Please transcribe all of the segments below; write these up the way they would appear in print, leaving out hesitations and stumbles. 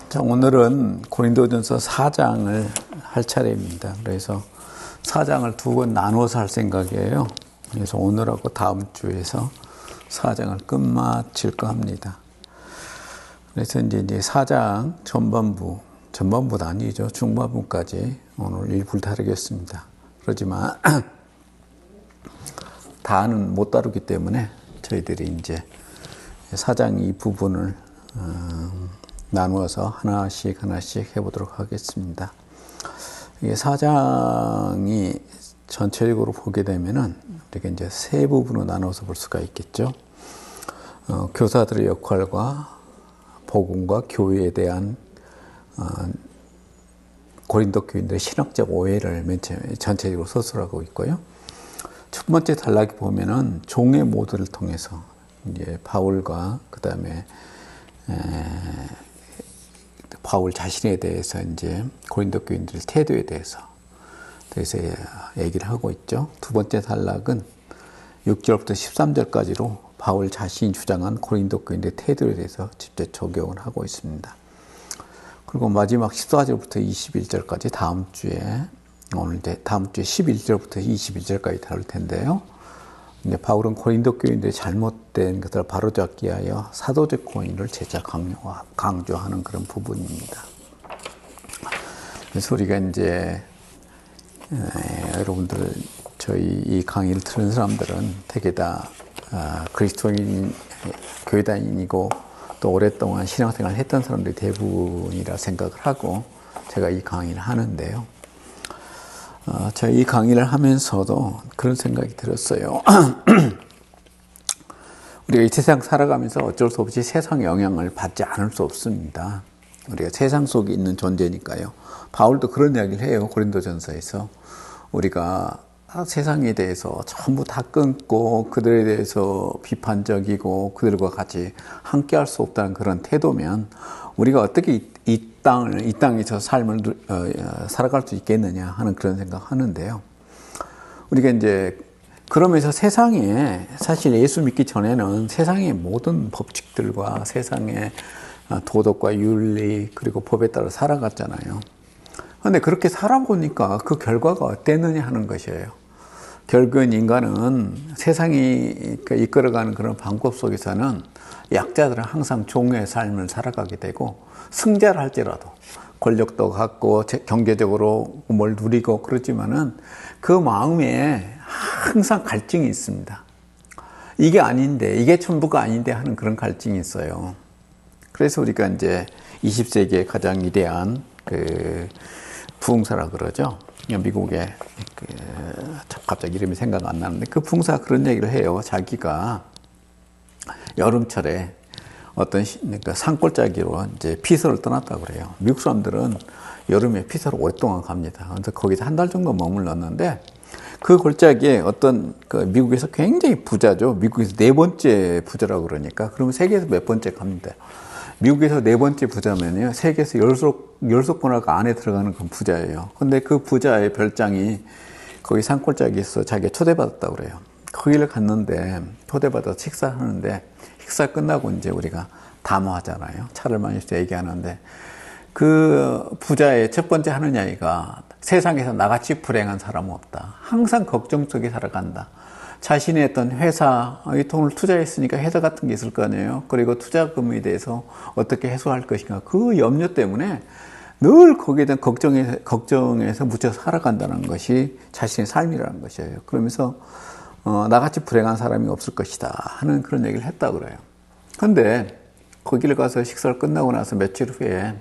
자, 오늘은 고린도전서 4장을 할 차례입니다. 그래서 4장을 두 번 나누어서 할 생각이에요. 그래서 오늘하고 다음 주에서 4장을 끝마칠까 합니다. 그래서 이제 4장 전반부는 아니죠. 중반부까지 오늘 일부를 다루겠습니다. 그렇지만 다는 못 다루기 때문에 저희들이 이제 4장 이 부분을 나누어서 하나씩 해보도록 하겠습니다. 이게 4장이 전체적으로 보게 되면은 우리가 이제 세 부분으로 나눠서 볼 수가 있겠죠. 교사들의 역할과 복음과 교회에 대한 고린도 교인들의 신학적 오해를 맨 처음에 전체적으로 서술하고 있고요. 첫 번째 단락에 보면은 종의 모델을 통해서 이제 바울과 그 다음에 바울 자신에 대해서 이제 고린도 교인들의 태도에 대해서 얘기를 하고 있죠. 두 번째 단락은 6절부터 13절까지로 바울 자신이 주장한 고린도 교인들의 태도에 대해서 직접 적용을 하고 있습니다. 그리고 마지막 14절부터 21절까지 다음 주에 11절부터 21절까지 다룰 텐데요. 이제 바울은 고린도 교인들의 잘못된 것을 바로잡기 위하여 사도적 권위를 재차 강조하는 그런 부분입니다. 그래서 우리가 이제 여러분들 저희 이 강의를 들은 사람들은 되게 다 그리스도인 교회다인이고 또 오랫동안 신앙생활을 했던 사람들이 대부분이라 생각을 하고 제가 이 강의를 하는데요. 제가 이 강의를 하면서도 그런 생각이 들었어요. 우리가 이 세상 살아가면서 어쩔 수 없이 세상의 영향을 받지 않을 수 없습니다. 우리가 세상 속에 있는 존재니까요. 바울도 그런 이야기를 해요. 고린도전서에서. 우리가 세상에 대해서 전부 다 끊고 그들에 대해서 비판적이고 그들과 같이 함께 할 수 없다는 그런 태도면 우리가 어떻게 이 땅에서 삶을 살아갈 수 있겠느냐 하는 그런 생각하는데요. 우리가 이제 그러면서 세상에 사실 예수 믿기 전에는 세상의 모든 법칙들과 세상의 도덕과 윤리 그리고 법에 따라 살아갔잖아요. 그런데 그렇게 살아보니까 그 결과가 어땠느냐 하는 것이에요. 결국은 인간은 세상이 이끌어가는 그런 방법 속에서는 약자들은 항상 종의 삶을 살아가게 되고 승자를 할지라도 권력도 갖고 경제적으로 뭘 누리고 그렇지만은 그 마음에 항상 갈증이 있습니다. 이게 아닌데, 이게 전부가 아닌데 하는 그런 갈증이 있어요. 그래서 우리가 이제 20세기의 가장 위대한 부흥사라 그러죠. 미국의 갑자기 이름이 생각 안 나는데 그 부흥사가 그런 얘기를 해요. 자기가 여름철에 어떤 산골짜기로 이제 피서를 떠났다고 그래요. 미국 사람들은 여름에 피서를 오랫동안 갑니다. 그래서 거기서 한 달 정도 머물렀는데 그 골짜기에 어떤 미국에서 굉장히 부자죠. 미국에서 네 번째 부자라고 그러니까 그러면 세계에서 몇 번째 갑니다. 미국에서 네 번째 부자면요. 세계에서 10손가락 안에 들어가는 그 부자예요. 근데 그 부자의 별장이 거기 산골짜기에서 자기가 초대받았다고 그래요. 거기를 갔는데 초대받아서 식사하는데 식사 끝나고 이제 우리가 담화하잖아요. 차를 마시면서 얘기하는데 그 부자의 첫 번째 하는 이야기가 세상에서 나같이 불행한 사람은 없다. 항상 걱정 속에 살아간다. 자신의 어떤 회사, 이 돈을 투자했으니까 회사 같은 게 있을 거 아니에요. 그리고 투자금에 대해서 어떻게 해소할 것인가. 그 염려 때문에 늘 거기에 대한 걱정에서 묻혀 살아간다는 것이 자신의 삶이라는 것이에요. 그러면서 나같이 불행한 사람이 없을 것이다 하는 그런 얘기를 했다고 그래요. 그런데 거기를 가서 식사를 끝나고 나서 며칠 후에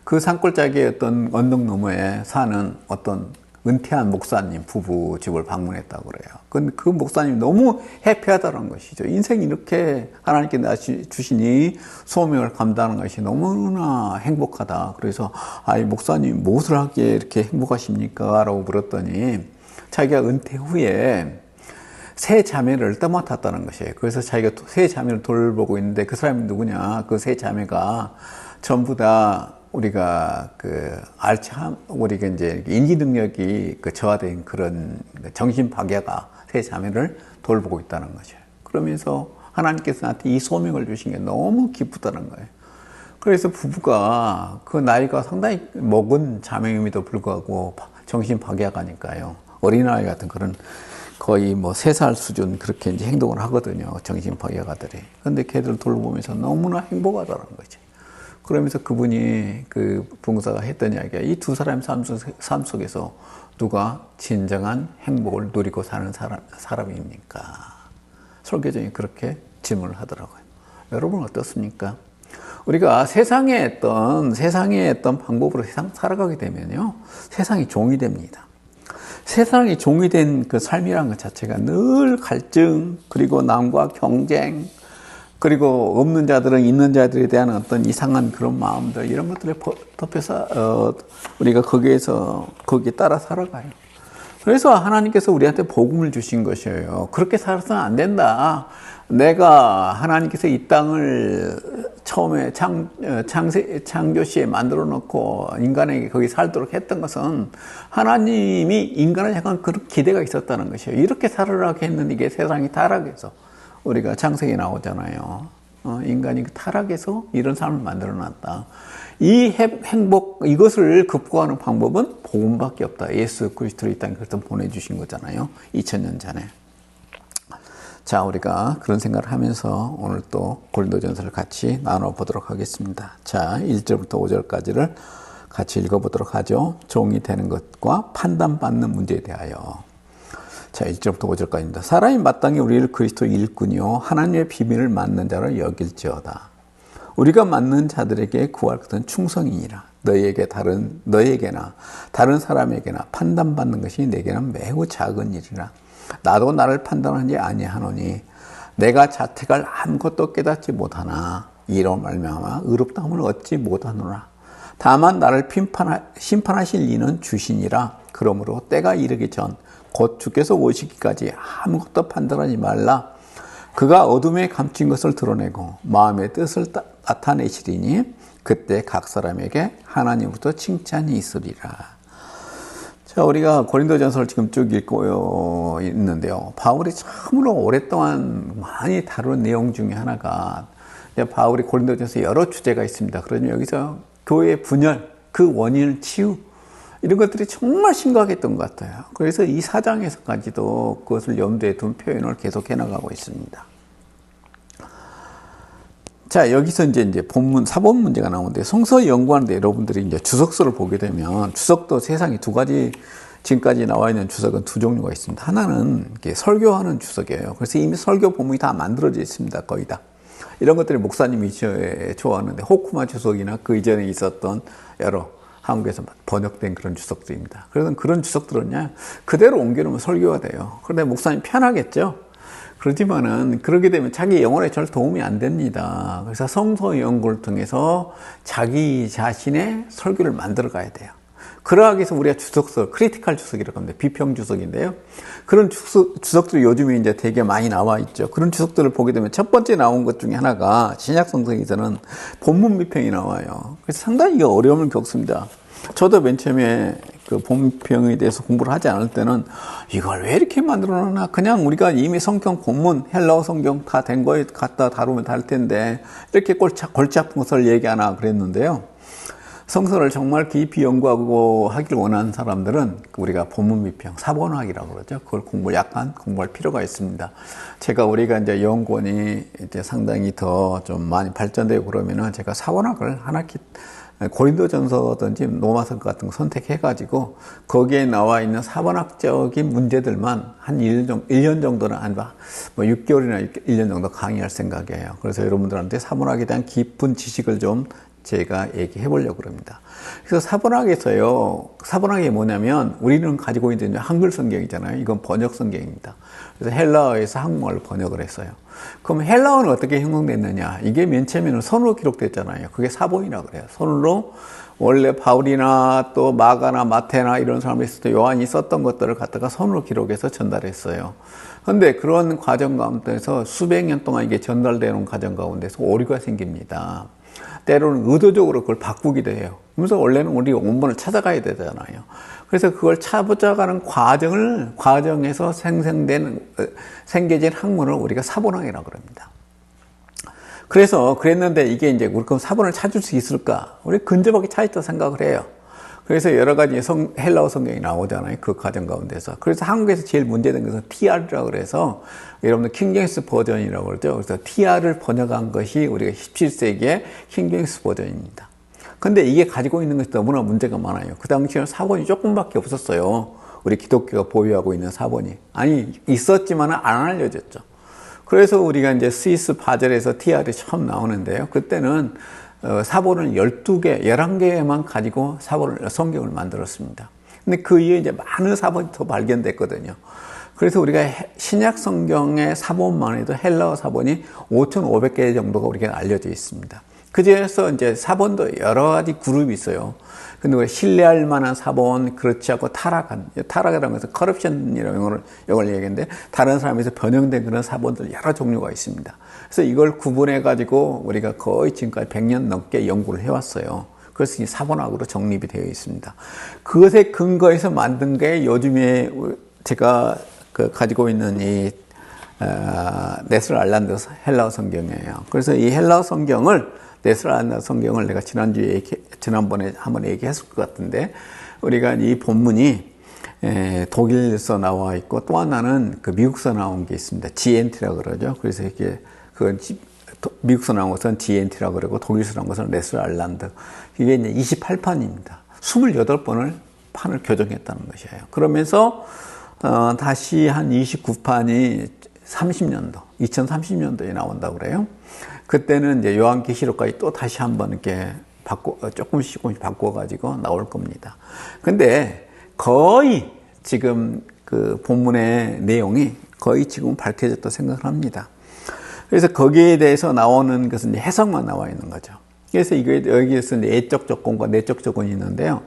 그 산골짜기의 어떤 언덕 너머에 사는 어떤 은퇴한 목사님 부부 집을 방문했다고 그래요. 그 목사님이 너무 해피하다는 것이죠. 인생이 이렇게 하나님께 주신 이 소명을 감당하는 것이 너무나 행복하다. 그래서 이 목사님 무엇을 하기에 이렇게 행복하십니까? 라고 물었더니 자기가 은퇴 후에 세 자매를 떠맡았다는 것이에요. 그래서 자기가 세 자매를 돌보고 있는데 그 사람이 누구냐? 그 세 자매가 전부 다 우리가 우리가 이제 인지 능력이 저하된 그런 정신 박야가 세 자매를 돌보고 있다는 거죠. 그러면서 하나님께서 나한테 이 소명을 주신 게 너무 기쁘다는 거예요. 그래서 부부가 그 나이가 상당히 먹은 자매임에도 불구하고 정신 파괴가니까요. 어린아이 같은 그런 거의 뭐 3살 수준 그렇게 이제 행동을 하거든요. 정신 파괴가들이. 근데 걔들 돌보면서 너무나 행복하다는 거지. 그러면서 그분이 그 봉사가 했던 이야기가 이 두 사람의 삶 속에서 누가 진정한 행복을 누리고 사는 사람입니까? 설교정이 그렇게 질문을 하더라고요. 여러분 어떻습니까? 우리가 세상에 했던 방법으로 세상 살아가게 되면요. 세상이 종이 됩니다. 세상이 종이 된 그 삶이라는 것 자체가 늘 갈증, 그리고 남과 경쟁, 그리고 없는 자들은 있는 자들에 대한 어떤 이상한 그런 마음들, 이런 것들에 덮여서, 우리가 거기에 따라 살아가요. 그래서 하나님께서 우리한테 복음을 주신 것이에요. 그렇게 살아서는 안 된다. 내가 하나님께서 이 땅을 처음에 창조시에 만들어 놓고 인간에게 거기 살도록 했던 것은 하나님이 인간을 향한 그런 기대가 있었다는 것이에요. 이렇게 살으라고 했는데 이게 세상이 타락해서 우리가 창세기 나오잖아요. 인간이 타락해서 이런 삶을 만들어 놨다. 이 행복, 이것을 극복하는 방법은 복음밖에 없다. 예수 그리스도를 이 땅에 보내주신 거잖아요. 2000년 전에. 자, 우리가 그런 생각을 하면서 오늘 또 고린도전서를 같이 나눠보도록 하겠습니다. 자, 1절부터 5절까지를 같이 읽어보도록 하죠. 종이 되는 것과 판단받는 문제에 대하여. 자, 1절부터 5절까지입니다. 사람이 마땅히 우리를 그리스도 일꾼이요 하나님의 비밀을 맡는 자로 여길지어다. 우리가 맡는 자들에게 구할 것은 충성이니라. 너에게나 다른 사람에게나 판단받는 것이 내게는 매우 작은 일이라. 나도 나를 판단하지 아니하노니 내가 자택할 아무것도 깨닫지 못하나 이로 말미암아 의롭다함을 얻지 못하노라. 다만 나를 심판하실 이는 주시니라. 그러므로 때가 이르기 전 곧 주께서 오시기까지 아무것도 판단하지 말라. 그가 어둠에 감춘 것을 드러내고 마음의 뜻을 나타내시리니 그때 각 사람에게 하나님부터 칭찬이 있으리라. 자, 우리가 고린도전서를 지금 쭉 읽고 있는데요. 바울이 참으로 오랫동안 많이 다룬 내용 중에 하나가 바울이 고린도전서 여러 주제가 있습니다. 그러면 여기서 교회의 분열, 그 원인을 치유, 이런 것들이 정말 심각했던 것 같아요. 그래서 이 4장에서까지도 그것을 염두에 둔 표현을 계속 해나가고 있습니다. 자, 여기서 이제 본문, 사본 문제가 나오는데, 성서 연구하는데 여러분들이 이제 주석서를 보게 되면, 주석도 세상에 두 가지, 지금까지 나와 있는 주석은 두 종류가 있습니다. 하나는 설교하는 주석이에요. 그래서 이미 설교 본문이 다 만들어져 있습니다. 거의 다. 이런 것들이 목사님이 좋아하는데, 호쿠마 주석이나 그 이전에 있었던 여러 한국에서 번역된 그런 주석들입니다. 그래서 그런 주석들은요, 그대로 옮겨놓으면 설교가 돼요. 그런데 목사님 편하겠죠? 그렇지만은, 그러게 되면 자기 영혼에 별 도움이 안 됩니다. 그래서 성서 연구를 통해서 자기 자신의 설교를 만들어 가야 돼요. 그러기 위해서 우리가 주석서, 크리티컬 주석이라고 합니다. 비평 주석인데요. 그런 주석들이 요즘에 이제 되게 많이 나와 있죠. 그런 주석들을 보게 되면 첫 번째 나온 것 중에 하나가 신약 성서에서는 본문 비평이 나와요. 그래서 상당히 어려움을 겪습니다. 저도 맨 처음에 그 본평에 대해서 공부를 하지 않을 때는 이걸 왜 이렇게 만들어 놨나? 그냥 우리가 이미 성경 본문, 헬라어 성경 다 된 거에 갖다 다루면 될 텐데 이렇게 골치 아픈 것을 얘기하나 그랬는데요. 성서를 정말 깊이 연구하고 하길 원하는 사람들은 우리가 본문 비평, 사본학이라고 그러죠. 그걸 약간 공부할 필요가 있습니다. 우리가 이제 연구원이 이제 상당히 더 좀 많이 발전되고 그러면은 제가 사본학을 고린도전서든지 로마서 같은 거 선택해가지고 거기에 나와 있는 사본학적인 문제들만 한 1년 정도는 뭐 6개월이나 1년 정도 강의할 생각이에요. 그래서 여러분들한테 사본학에 대한 깊은 지식을 좀 제가 얘기해 보려고 합니다. 그래서 사본학이 뭐냐면 우리는 가지고 있는 한글 성경이잖아요. 이건 번역 성경입니다. 그래서 헬라어에서 한국말로 번역을 했어요. 그럼 헬라어는 어떻게 형성됐느냐? 이게 맨 처음에는 손으로 기록됐잖아요. 그게 사본이라고 그래요. 손으로 원래 바울이나 또 마가나 마태나 이런 사람이 있을 때 요한이 썼던 것들을 갖다가 손으로 기록해서 전달했어요. 그런데 그런 과정 가운데서 수백 년 동안 이게 전달되는 과정 가운데서 오류가 생깁니다. 때로는 의도적으로 그걸 바꾸기도 해요. 그래서 원래는 우리가 원본을 찾아가야 되잖아요. 그래서 그걸 찾아가는 과정에서 생겨진 학문을 우리가 사본학이라고 합니다. 그래서 그랬는데 이게 이제 우리 그럼 사본을 찾을 수 있을까? 우리 근접하게 찾았다 생각을 해요. 그래서 여러 가지 헬라어 성경이 나오잖아요. 그 과정 가운데서. 그래서 한국에서 제일 문제된 것은 TR이라고 그래서 여러분들 킹제임스 버전이라고 그러죠. 그래서 TR을 번역한 것이 우리가 17세기의 킹제임스 버전입니다. 근데 이게 가지고 있는 것이 너무나 문제가 많아요. 그 당시에는 사본이 조금밖에 없었어요. 우리 기독교가 보유하고 있는 사본이. 아니, 있었지만 안 알려졌죠. 그래서 우리가 이제 스위스 바젤에서 TR이 처음 나오는데요. 그때는 사본을 12개, 11개만 가지고 성경을 만들었습니다. 근데 그 이후에 이제 많은 사본이 더 발견됐거든요. 그래서 우리가 신약 성경의 사본만 해도 헬라어 사본이 5,500개 정도가 우리가 알려져 있습니다. 그 중에서 이제 사본도 여러 가지 그룹이 있어요. 근데 우리가 신뢰할 만한 사본, 그렇지 않고 타락이라는 것은 커럽션이라는 영어를 얘기하는데 다른 사람에서 변형된 그런 사본들 여러 종류가 있습니다. 그래서 이걸 구분해가지고 우리가 거의 지금까지 100년 넘게 연구를 해왔어요. 그래서 이 사본학으로 정립이 되어 있습니다. 그것에 근거해서 만든 게 요즘에 제가 가지고 있는 이 네슬 알란드 헬라어 성경이에요. 그래서 이 헬라어 성경을 네슬 알란드 성경을 내가 지난번에 한번 얘기했을 것 같은데 우리가 이 본문이 독일에서 나와 있고 또 하나는 그 미국서 나온 게 있습니다. GNT라고 그러죠. 그래서 이게 그건 미국서 나온 것은 GNT라고 그러고 독일서 나온 것은 네슬 알란드. 이게 이제 28판입니다. 28번을 판을 교정했다는 것이에요. 그러면서 다시 한 29판이 2030년도에 나온다고 그래요. 그때는 이제 요한계시록까지 또 다시 한번 이렇게 조금씩 바꿔가지고 나올 겁니다. 근데 거의 지금 그 본문의 내용이 거의 지금 밝혀졌다고 생각을 합니다. 그래서 거기에 대해서 나오는 것은 이제 해석만 나와 있는 거죠. 그래서 이게 여기에서 외적 조건과 내적 조건이 있는데요.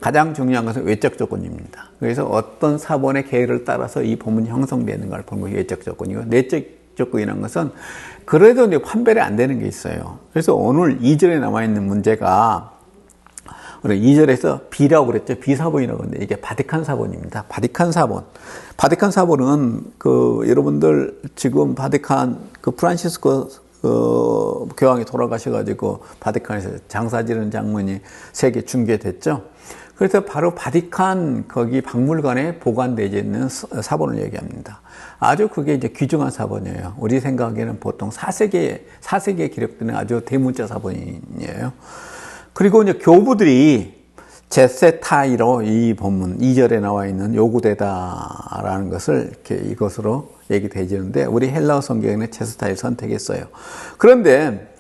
가장 중요한 것은 외적 조건입니다. 그래서 어떤 사본의 계율을 따라서 이 본문이 형성되는 걸 보는 것이 외적 조건이고, 내적 조건이라는 것은 그래도 이제 판별이 안 되는 게 있어요. 그래서 오늘 2절에 남아 있는 문제가 우리 2절에서 B라고 그랬죠. B사본이라고 하는데 이게 바티칸 사본입니다. 바티칸 사본. 바티칸 사본은 여러분들 지금 바티칸 프란시스코 교황이 돌아가셔가지고 바티칸에서 장사지른 장면이 세계 중계됐죠. 그래서 바로 바티칸 거기 박물관에 보관되어 있는 사본을 얘기합니다. 아주 그게 이제 귀중한 사본이에요. 우리 생각에는 보통 4세기에 기록되는 아주 대문자 사본이에요. 그리고 이제 교부들이 제세타이로 이 본문 2절에 나와 있는 요구되다라는 것을 이렇게 이것으로 얘기되지는데 우리 헬라어 성경에는 제세타이를 선택했어요. 그런데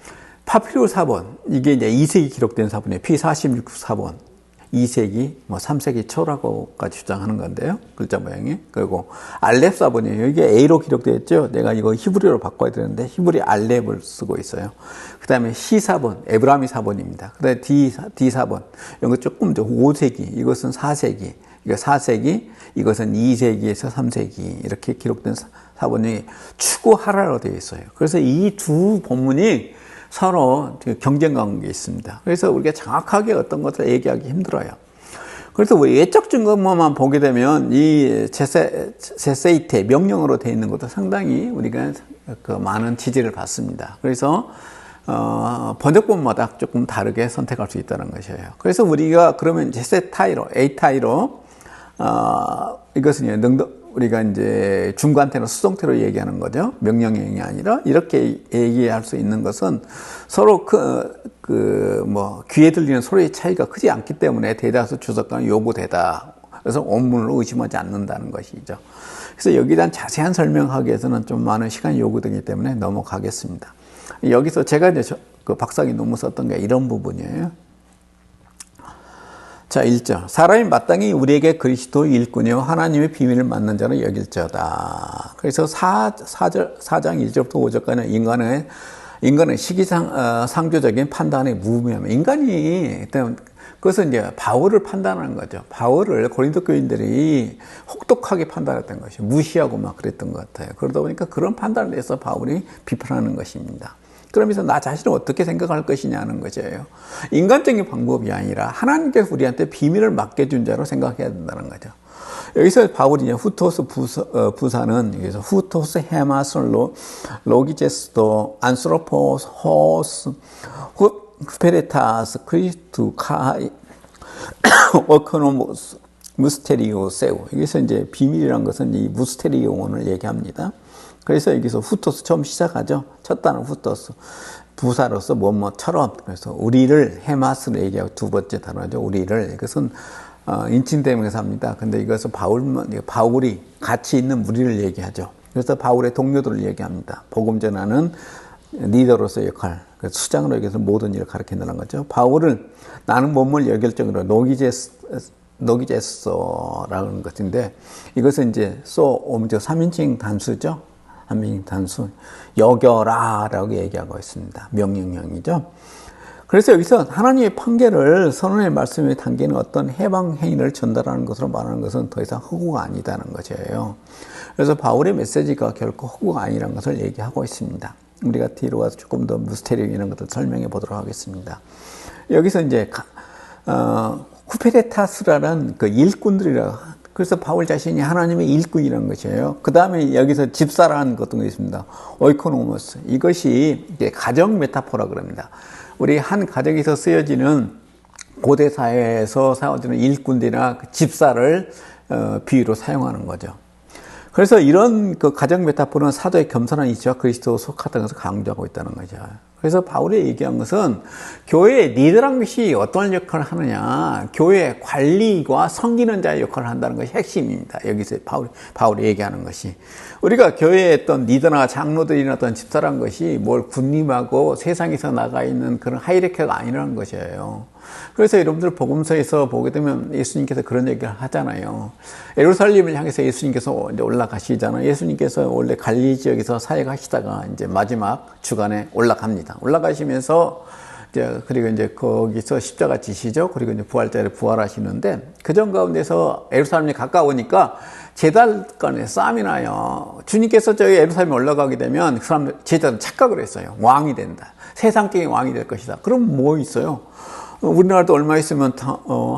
파피루스 사본, 이게 이제 2세기 기록된 사본이에요. P46 사본. 2세기, 3세기 초라고까지 주장하는 건데요. 글자 모양이. 그리고 알렙 사본이에요. 이게 A로 기록되어 있죠. 내가 이거 히브리어로 바꿔야 되는데 히브리 알렙을 쓰고 있어요. 그 다음에 C 사본, 에브라미 사본입니다. 그 다음에 D 사본. 이런 거 조금 더 5세기, 이것은 4세기, 이거 4세기, 이것은 2세기에서 3세기 이렇게 기록된 사본이 추구하라로 되어 있어요. 그래서 이 두 본문이 서로 경쟁 관계에 있습니다. 그래서 우리가 정확하게 어떤 것을 얘기하기 힘들어요. 그래서 외적 증거만 보게 되면 이 제세이테 명령어로 되어 있는 것도 상당히 우리가 많은 지지를 받습니다. 그래서 번역본마다 조금 다르게 선택할 수 있다는 것이에요. 그래서 우리가 그러면 제세타이로, A타이로 이것은 우리가 이제 중간태나 수동태로 얘기하는 거죠. 명령형이 아니라 이렇게 얘기할 수 있는 것은 서로 귀에 들리는 소리의 차이가 크지 않기 때문에 대다수 주석가는 요구되다. 그래서 원문을 의심하지 않는다는 것이죠. 그래서 여기에 대한 자세한 설명하기 위해서는 좀 많은 시간이 요구되기 때문에 넘어가겠습니다. 여기서 제가 이제 박사학위 논문 썼던 게 이런 부분이에요. 자, 1절. 사람이 마땅히 우리에게 그리스도 일꾼이요 하나님의 비밀을 맡는 자로 여길지어다. 그래서 4장 1절부터 5절까지는 인간의 시기상조적인 판단에 무의미함. 인간이 그것은 이제 바울을 판단하는 거죠. 바울을 고린도 교인들이 혹독하게 판단했던 것이 무시하고 막 그랬던 것 같아요. 그러다 보니까 그런 판단을 해서 바울이 비판하는 것입니다. 그러면서 나 자신을 어떻게 생각할 것이냐는 것이에요. 인간적인 방법이 아니라 하나님께서 우리한테 비밀을 맡겨준 자로 생각해야 된다는 거죠. 여기서 바울이 후토스 부사는 여기서 후토스 헤마스 로기제스도 안스로포스 호스 후페레타스 크리스투 카이 오코노모스 무스테리오 세우. 여기서 이제 비밀이란 것은 이 무스테리오를 얘기합니다. 그래서 여기서 후토스 처음 시작하죠. 첫 단어 후토스. 부사로서 뭐뭐처럼. 그래서 우리를 헤마스를 얘기하고 두 번째 단어죠. 우리를. 이것은 인칭대명사입니다. 근데 이것은 바울이 같이 있는 무리를 얘기하죠. 그래서 바울의 동료들을 얘기합니다. 복음 전하는 리더로서의 역할. 수장으로 여기서 모든 일을 가르친다는 거죠. 바울은 나는 몸을 여결정으로 노기제스라는 것인데 이것은 이제 오므죠 3인칭 단수죠. 3인칭 단수 여겨라라고 얘기하고 있습니다. 명령형이죠. 그래서 여기서 하나님의 판결을 선언의 말씀에 담기는 어떤 해방 행위를 전달하는 것으로 말하는 것은 더 이상 허구가 아니다는 것이에요. 그래서 바울의 메시지가 결코 허구가 아니라는 것을 얘기하고 있습니다. 우리가 뒤로 가서 조금 더 무스테리오 이런 것들 설명해 보도록 하겠습니다. 여기서 이제 쿠페레타스라는 그 일꾼들이라. 그래서 바울 자신이 하나님의 일꾼이라는 것이에요. 그 다음에 여기서 집사라는 것도 있습니다. 오이코노모스. 이것이 이제 가정 메타포라 그럽니다. 우리 한 가정에서 쓰여지는 고대 사회에서 사용되는 일꾼들이나 집사를 비유로 사용하는 거죠. 그래서 이런 그 가정 메타포는 사도의 겸손한 이치와 그리스도에 속하다는 것을 강조하고 있다는 거죠. 그래서 바울이 얘기한 것은 교회의 리더란 것이 어떤 역할을 하느냐, 교회 관리와 섬기는 자의 역할을 한다는 것이 핵심입니다. 여기서 바울이 얘기하는 것이 우리가 교회의 어떤 리더나 장로들이나 어떤 집사란 것이 뭘 군림하고 세상에서 나가 있는 그런 하이라키가 아니라는 것이에요. 그래서 여러분들 복음서에서 보게 되면 예수님께서 그런 얘기를 하잖아요. 예루살렘을 향해서 예수님께서 이제 올라가시잖아요. 예수님께서 원래 갈릴리 지역에서 사역하시다가 이제 마지막 주간에 올라갑니다. 올라가시면서 그리고 이제 거기서 십자가 지시죠. 그리고 이제 부활절에 부활하시는데 그전 가운데서 예루살렘에 가까우니까 제달 간에 싸움이 나요. 주님께서 저희 예루살렘에 올라가게 되면 그 사람 제자들은 착각을 했어요. 왕이 된다. 세상적인 왕이 될 것이다. 그럼 뭐 있어요? 우리나라도 얼마 있으면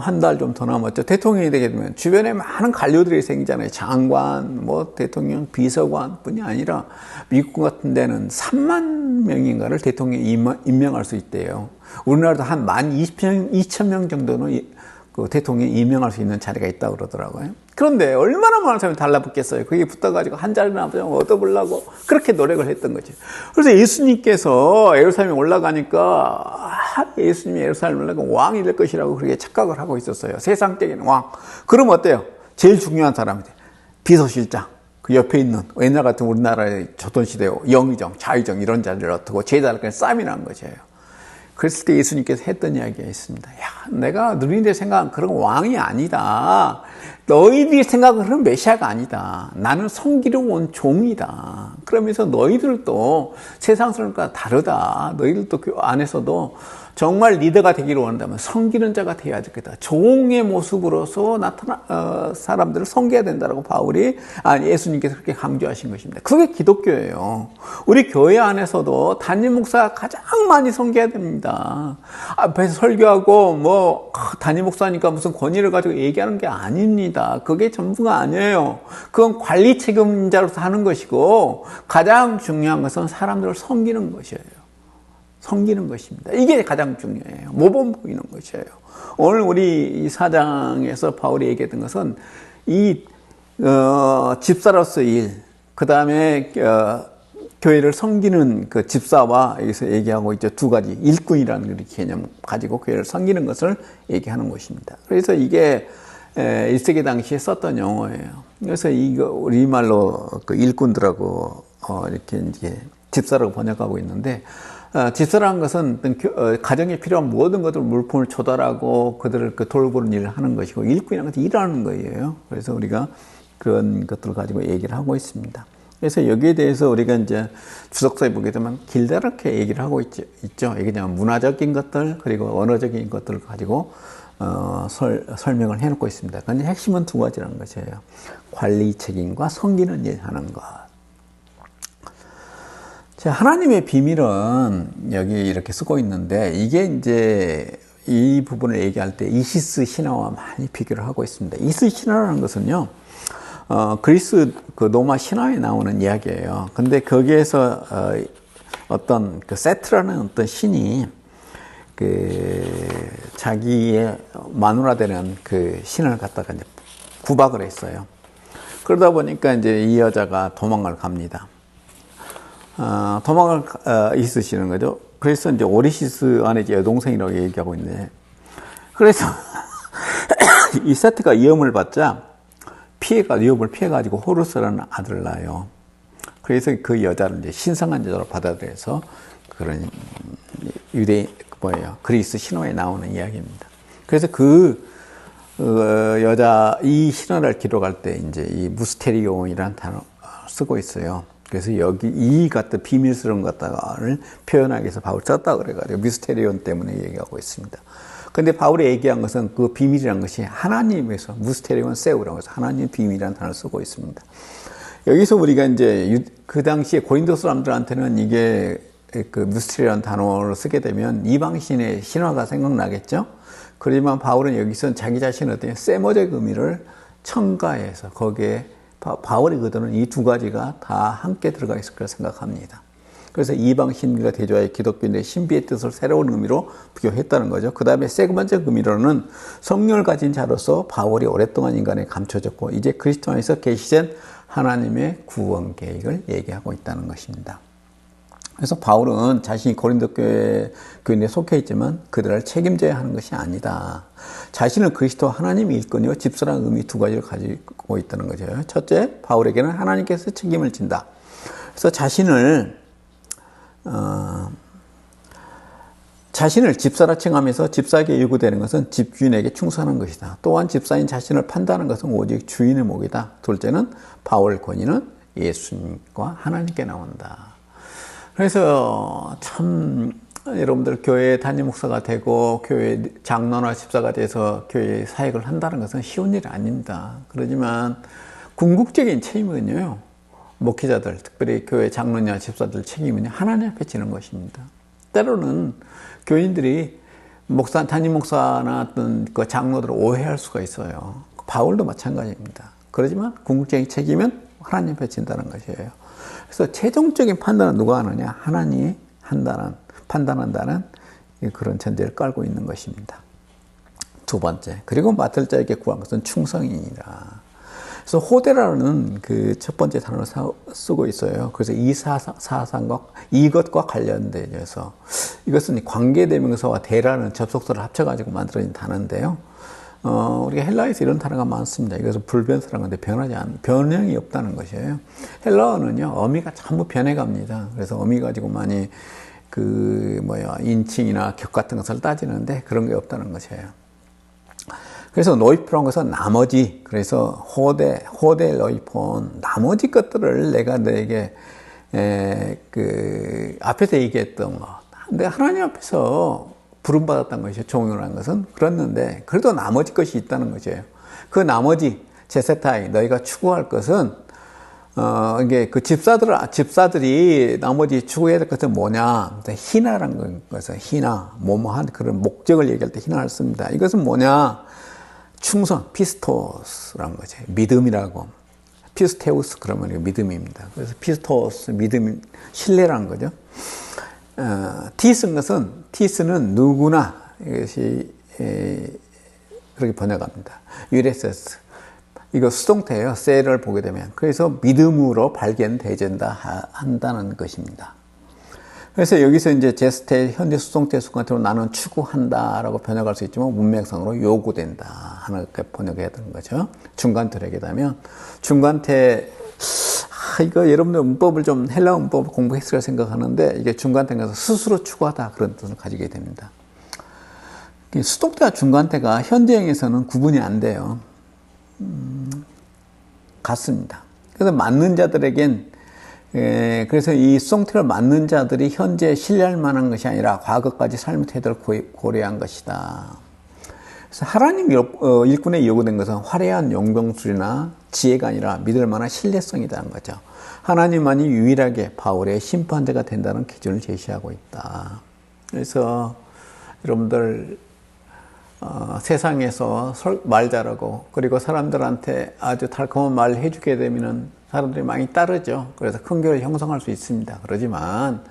한 달 좀 더 남았죠. 대통령이 되게 되면 주변에 많은 관료들이 생기잖아요. 장관, 뭐 대통령, 비서관뿐이 아니라 미국 같은 데는 3만 명인가를 대통령이 임명할 수 있대요. 우리나라도 한 12,000명 정도는 그 대통령이 임명할 수 있는 자리가 있다고 그러더라고요. 그런데 얼마나 많은 사람이 달라붙겠어요. 그게 붙어가지고 한 자리나 얻어보려고 그렇게 노력을 했던 거죠. 그래서 예수님께서 예루살렘에 올라가니까 예수님이 예루살렘에 올라가면 왕이 될 것이라고 그렇게 착각을 하고 있었어요. 세상적인 왕. 그럼 어때요? 제일 중요한 사람이 돼. 비서실장. 그 옆에 있는 옛날 같은 우리나라의 조선시대 영의정, 자의정 이런 자리를 얻고 제자들끼리 싸움이 난 것이에요. 그랬을 때 예수님께서 했던 이야기가 있습니다. 야, 내가 너희들 생각한 그런 왕이 아니다. 너희들이 생각한 그런 메시아가 아니다. 나는 섬기러 온 종이다. 그러면서 너희들도 세상 사람과 다르다. 너희들도 그 안에서도 정말 리더가 되기를 원한다면 섬기는 자가 되어야 되겠다. 종의 모습으로서 사람들을 섬겨야 된다라고 예수님께서 그렇게 강조하신 것입니다. 그게 기독교예요. 우리 교회 안에서도 담임 목사가 가장 많이 섬겨야 됩니다. 앞에서 설교하고 담임 목사니까 무슨 권위를 가지고 얘기하는 게 아닙니다. 그게 전부가 아니에요. 그건 관리 책임자로서 하는 것이고 가장 중요한 것은 사람들을 섬기는 것이에요. 섬기는 것입니다. 이게 가장 중요해요. 모범 보이는 것이에요. 오늘 우리 이 4장에서 바울이 얘기했던 것은 집사로서의 일, 그 다음에 교회를 섬기는 그 집사와 여기서 얘기하고 있죠. 두 가지 일꾼이라는 개념 가지고 교회를 섬기는 것을 얘기하는 것입니다. 그래서 이게 1세기 당시에 썼던 용어예요. 그래서 이거 우리말로 그 일꾼들하고 이렇게 이제 집사라고 번역하고 있는데. 집사라는 것은 가정에 필요한 모든 것들 물품을 조달하고 그들을 돌보는 일을 하는 것이고 일꾼이라는 것은 일하는 거예요. 그래서 우리가 그런 것들을 가지고 얘기를 하고 있습니다. 그래서 여기에 대해서 우리가 이제 주석서에 보게 되면 길다랗게 얘기를 하고 있죠. 이게 그냥 문화적인 것들 그리고 언어적인 것들을 가지고 설명을 해놓고 있습니다. 근데 핵심은 두 가지라는 것이에요. 관리 책임과 섬기는 일 하는 것. 자, 하나님의 비밀은 여기 이렇게 쓰고 있는데 이게 이제 이 부분을 얘기할 때 이시스 신화와 많이 비교를 하고 있습니다. 이시스 신화라는 것은요, 그리스 그 로마 신화에 나오는 이야기예요. 근데 거기에서 어떤 그 세트라는 어떤 신이 그 자기의 마누라 되는 그 신을 갖다가 이제 구박을 했어요. 그러다 보니까 이제 이 여자가 도망을 갑니다. 도망을 있으시는 거죠. 그래서 이제 오리시스 안에 이제 여동생이라고 얘기하고 있네. 그래서 이 세트가 위험을 받자 위협을 피해가지고 호루스라는 아들을 낳아요. 그래서 그 여자를 이제 신성한 여자로 받아들여서 그런 그리스 신화에 나오는 이야기입니다. 그래서 그 여자 이 신화를 기록할 때 이제 이 무스테리온이라는 단어 쓰고 있어요. 그래서 여기 이 같은 비밀스러운 것들을 표현하기 위해서 바울 썼다 그래가지고 미스테리온 때문에 얘기하고 있습니다. 근데 바울이 얘기한 것은 그 비밀이라는 것이 하나님에서 무스테리온 세우라고 해서 하나님 비밀이라는 단어를 쓰고 있습니다. 여기서 우리가 이제 그 당시에 고린도 사람들한테는 이게 그 무스테리온 단어를 쓰게 되면 이방신의 신화가 생각나겠죠? 그렇지만 바울은 여기서 자기 자신의 어떤 세모적 의미를 첨가해서 거기에 바울의 의도는 이 두 가지가 다 함께 들어가 있을 거라 생각합니다. 그래서 이방 신비가 대조하여 기독교인의 신비의 뜻을 새로운 의미로 부여했다는 거죠. 그 다음에 세 번째 의미로는 성령을 가진 자로서 바울이 오랫동안 인간에 감춰졌고 이제 그리스도 안에서 계시된 하나님의 구원 계획을 얘기하고 있다는 것입니다. 그래서 바울은 자신이 고린도 교인에 속해 있지만 그들을 책임져야 하는 것이 아니다. 자신은 그리스도 하나님의 일꾼이요 집사라는 의미 두 가지를 가지고 있다는 거죠. 첫째, 바울에게는 하나님께서 책임을 진다. 그래서 자신을 집사라 칭하면서 집사에게 요구되는 것은 집주인에게 충성하는 것이다. 또한 집사인 자신을 판단하는 것은 오직 주인의 목이다. 둘째는 바울 권위는 예수님과 하나님께 나온다. 그래서 참 여러분들 교회 담임 목사가 되고 교회 장로나 집사가 돼서 교회 사역을 한다는 것은 쉬운 일이 아닙니다. 그렇지만 궁극적인 책임은요, 목회자들, 특별히 교회 장로냐 집사들 책임은요, 하나님 앞에 지는 것입니다. 때로는 교인들이 담임 목사나 어떤 그 장로들을 오해할 수가 있어요. 바울도 마찬가지입니다. 그렇지만 궁극적인 책임은 하나님 앞에 진다는 것이에요. 그래서 최종적인 판단은 누가 하느냐? 하나님이 판단한다는 그런 전제를 깔고 있는 것입니다. 두 번째, 그리고 맡을 자에게 구한 것은 충성이니라. 그래서 호대라는 그 첫 번째 단어를 쓰고 있어요. 그래서 이 사상과 이것과 관련돼서 이것은 관계대명사와 대라는 접속사를 합쳐가지고 만들어진 단어인데요. 우리가 헬라에서 이런 단어가 많습니다. 이것은 불변사라는 건데 변형이 없다는 것이에요. 헬라어는요, 어미가 전부 변해갑니다. 그래서 어미 가지고 많이 인칭이나 격 같은 것을 따지는데 그런 게 없다는 것이에요. 그래서 노이프라는 것은 나머지, 그래서 호대 노이폰, 나머지 것들을 내가 너에게, 앞에서 얘기했던 것. 근데 하나님 앞에서 부름받았던 것이죠. 종용한 것은. 그랬는데, 그래도 나머지 것이 있다는 것이에요. 그 나머지, 제세타이, 너희가 추구할 것은, 이게 그 집사들이 나머지 추구해야 될 것은 뭐냐. 희나라는 것은, 희나, 뭐뭐한 그런 목적을 얘기할 때 희나를 씁니다. 이것은 뭐냐. 충성, 피스토스라는 거죠. 믿음이라고. 피스테우스 그러면 믿음입니다. 그래서 피스토스, 믿음, 신뢰라는 거죠. 티스는 누구나 이것이 그렇게 번역합니다. 유레세스. 이거 수동태예요. 셀을 보게 되면. 그래서 믿음으로 발견되진다 한다는 것입니다. 그래서 여기서 이제 제스테 현재 수동태 수관태로 나는 추구한다라고 번역할 수 있지만 문맥상으로 요구된다 하는 게 번역해야 되는 거죠. 중간태로 하면 중간태 이거 여러분들 문법을 좀 헬라어 문법을 공부했으리라 생각하는데 이게 중간태가 스스로 추구하다 그런 뜻을 가지게 됩니다. 수동태와 중간태가 현대형에서는 구분이 안 돼요. 같습니다. 그래서 맞는 자들에겐 그래서 이 수동태를 맞는 자들이 현재 신뢰할 만한 것이 아니라 과거까지 삶의 태도를 고려한 것이다. 그래서 하나님 일꾼에 요구된 것은 화려한 용병술이나 지혜가 아니라 믿을 만한 신뢰성이라는 거죠. 하나님만이 유일하게 바울의 심판대가 된다는 기준을 제시하고 있다. 그래서 여러분들 세상에서 말 잘하고 그리고 사람들한테 아주 달콤한 말을 해주게 되면은 사람들이 많이 따르죠. 그래서 큰 교회를 형성할 수 있습니다. 그러지만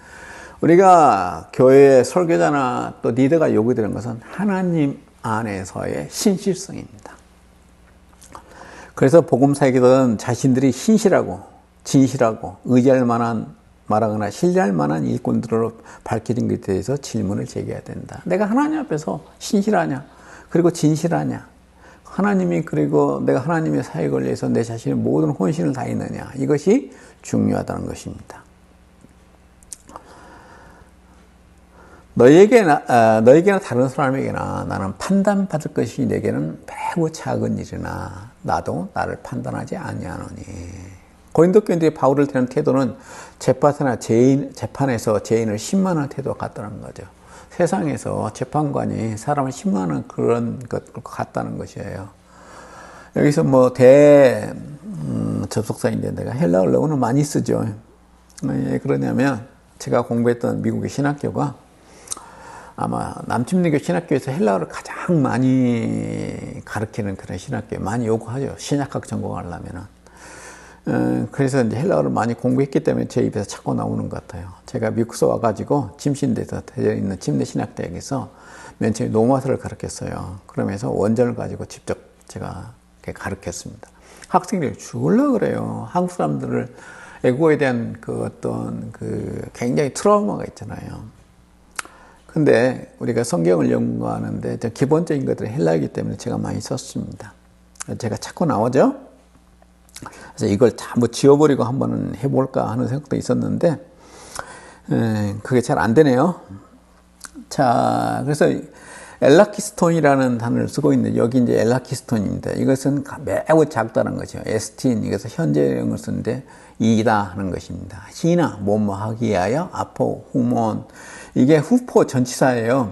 우리가 교회의 설교자나 또 리더가 요구되는 것은 하나님 안에서의 신실성입니다. 그래서 복음사역이든 자신들이 신실하고 진실하고 의지할 만한 말하거나 신뢰할 만한 일꾼들로 밝혀진 것에 대해서 질문을 제기해야 된다. 내가 하나님 앞에서 신실하냐? 그리고 진실하냐? 하나님이 그리고 내가 하나님의 사역을 위해서 내 자신의 모든 혼신을 다했느냐? 이것이 중요하다는 것입니다. 너에게나 다른 사람에게나 나는 판단받을 것이 내게는 매우 작은 일이나 나도 나를 판단하지 아니하노니. 고린도 교인들이 바울을 대하는 태도는 재판에서 죄인을 신문하는 태도와 같다는 거죠. 세상에서 재판관이 사람을 신문하는 그런 것 같다는 것이에요. 여기서 접속사인데 내가 헬라어를 많이 쓰죠. 왜 그러냐면 제가 공부했던 미국의 신학교가 아마 남침리교 신학교에서 헬라어를 가장 많이 가르치는 그런 신학교에 많이 요구하죠. 신약학 전공하려면은. 그래서 이제 헬라어를 많이 공부했기 때문에 제 입에서 자꾸 나오는 것 같아요. 제가 미국서 와가지고 침신대에서 있는 침대신학대학에서 맨 처음에 노마서를 가르쳤어요. 그러면서 원전을 가지고 직접 제가 가르쳤습니다. 학생들이 죽으려고 그래요. 한국 사람들을 애국어에 대한 굉장히 트라우마가 있잖아요. 근데 우리가 성경을 연구하는데 기본적인 것들은 헬라어이기 때문에 제가 많이 썼습니다. 제가 자꾸 나오죠? 그래서 이걸 다 지워버리고 한번 해볼까 하는 생각도 있었는데, 그게 잘 안 되네요. 자, 그래서 엘라키스톤이라는 단어를 쓰고 있는데, 여기 이제 엘라키스톤입니다. 이것은 매우 작다는 것이요. 에스틴, 이것은 현재형을 쓰는데, 이다 하는 것입니다. 시나, 하기 위하여, 아포, 후몬. 이게 후포 전치사예요.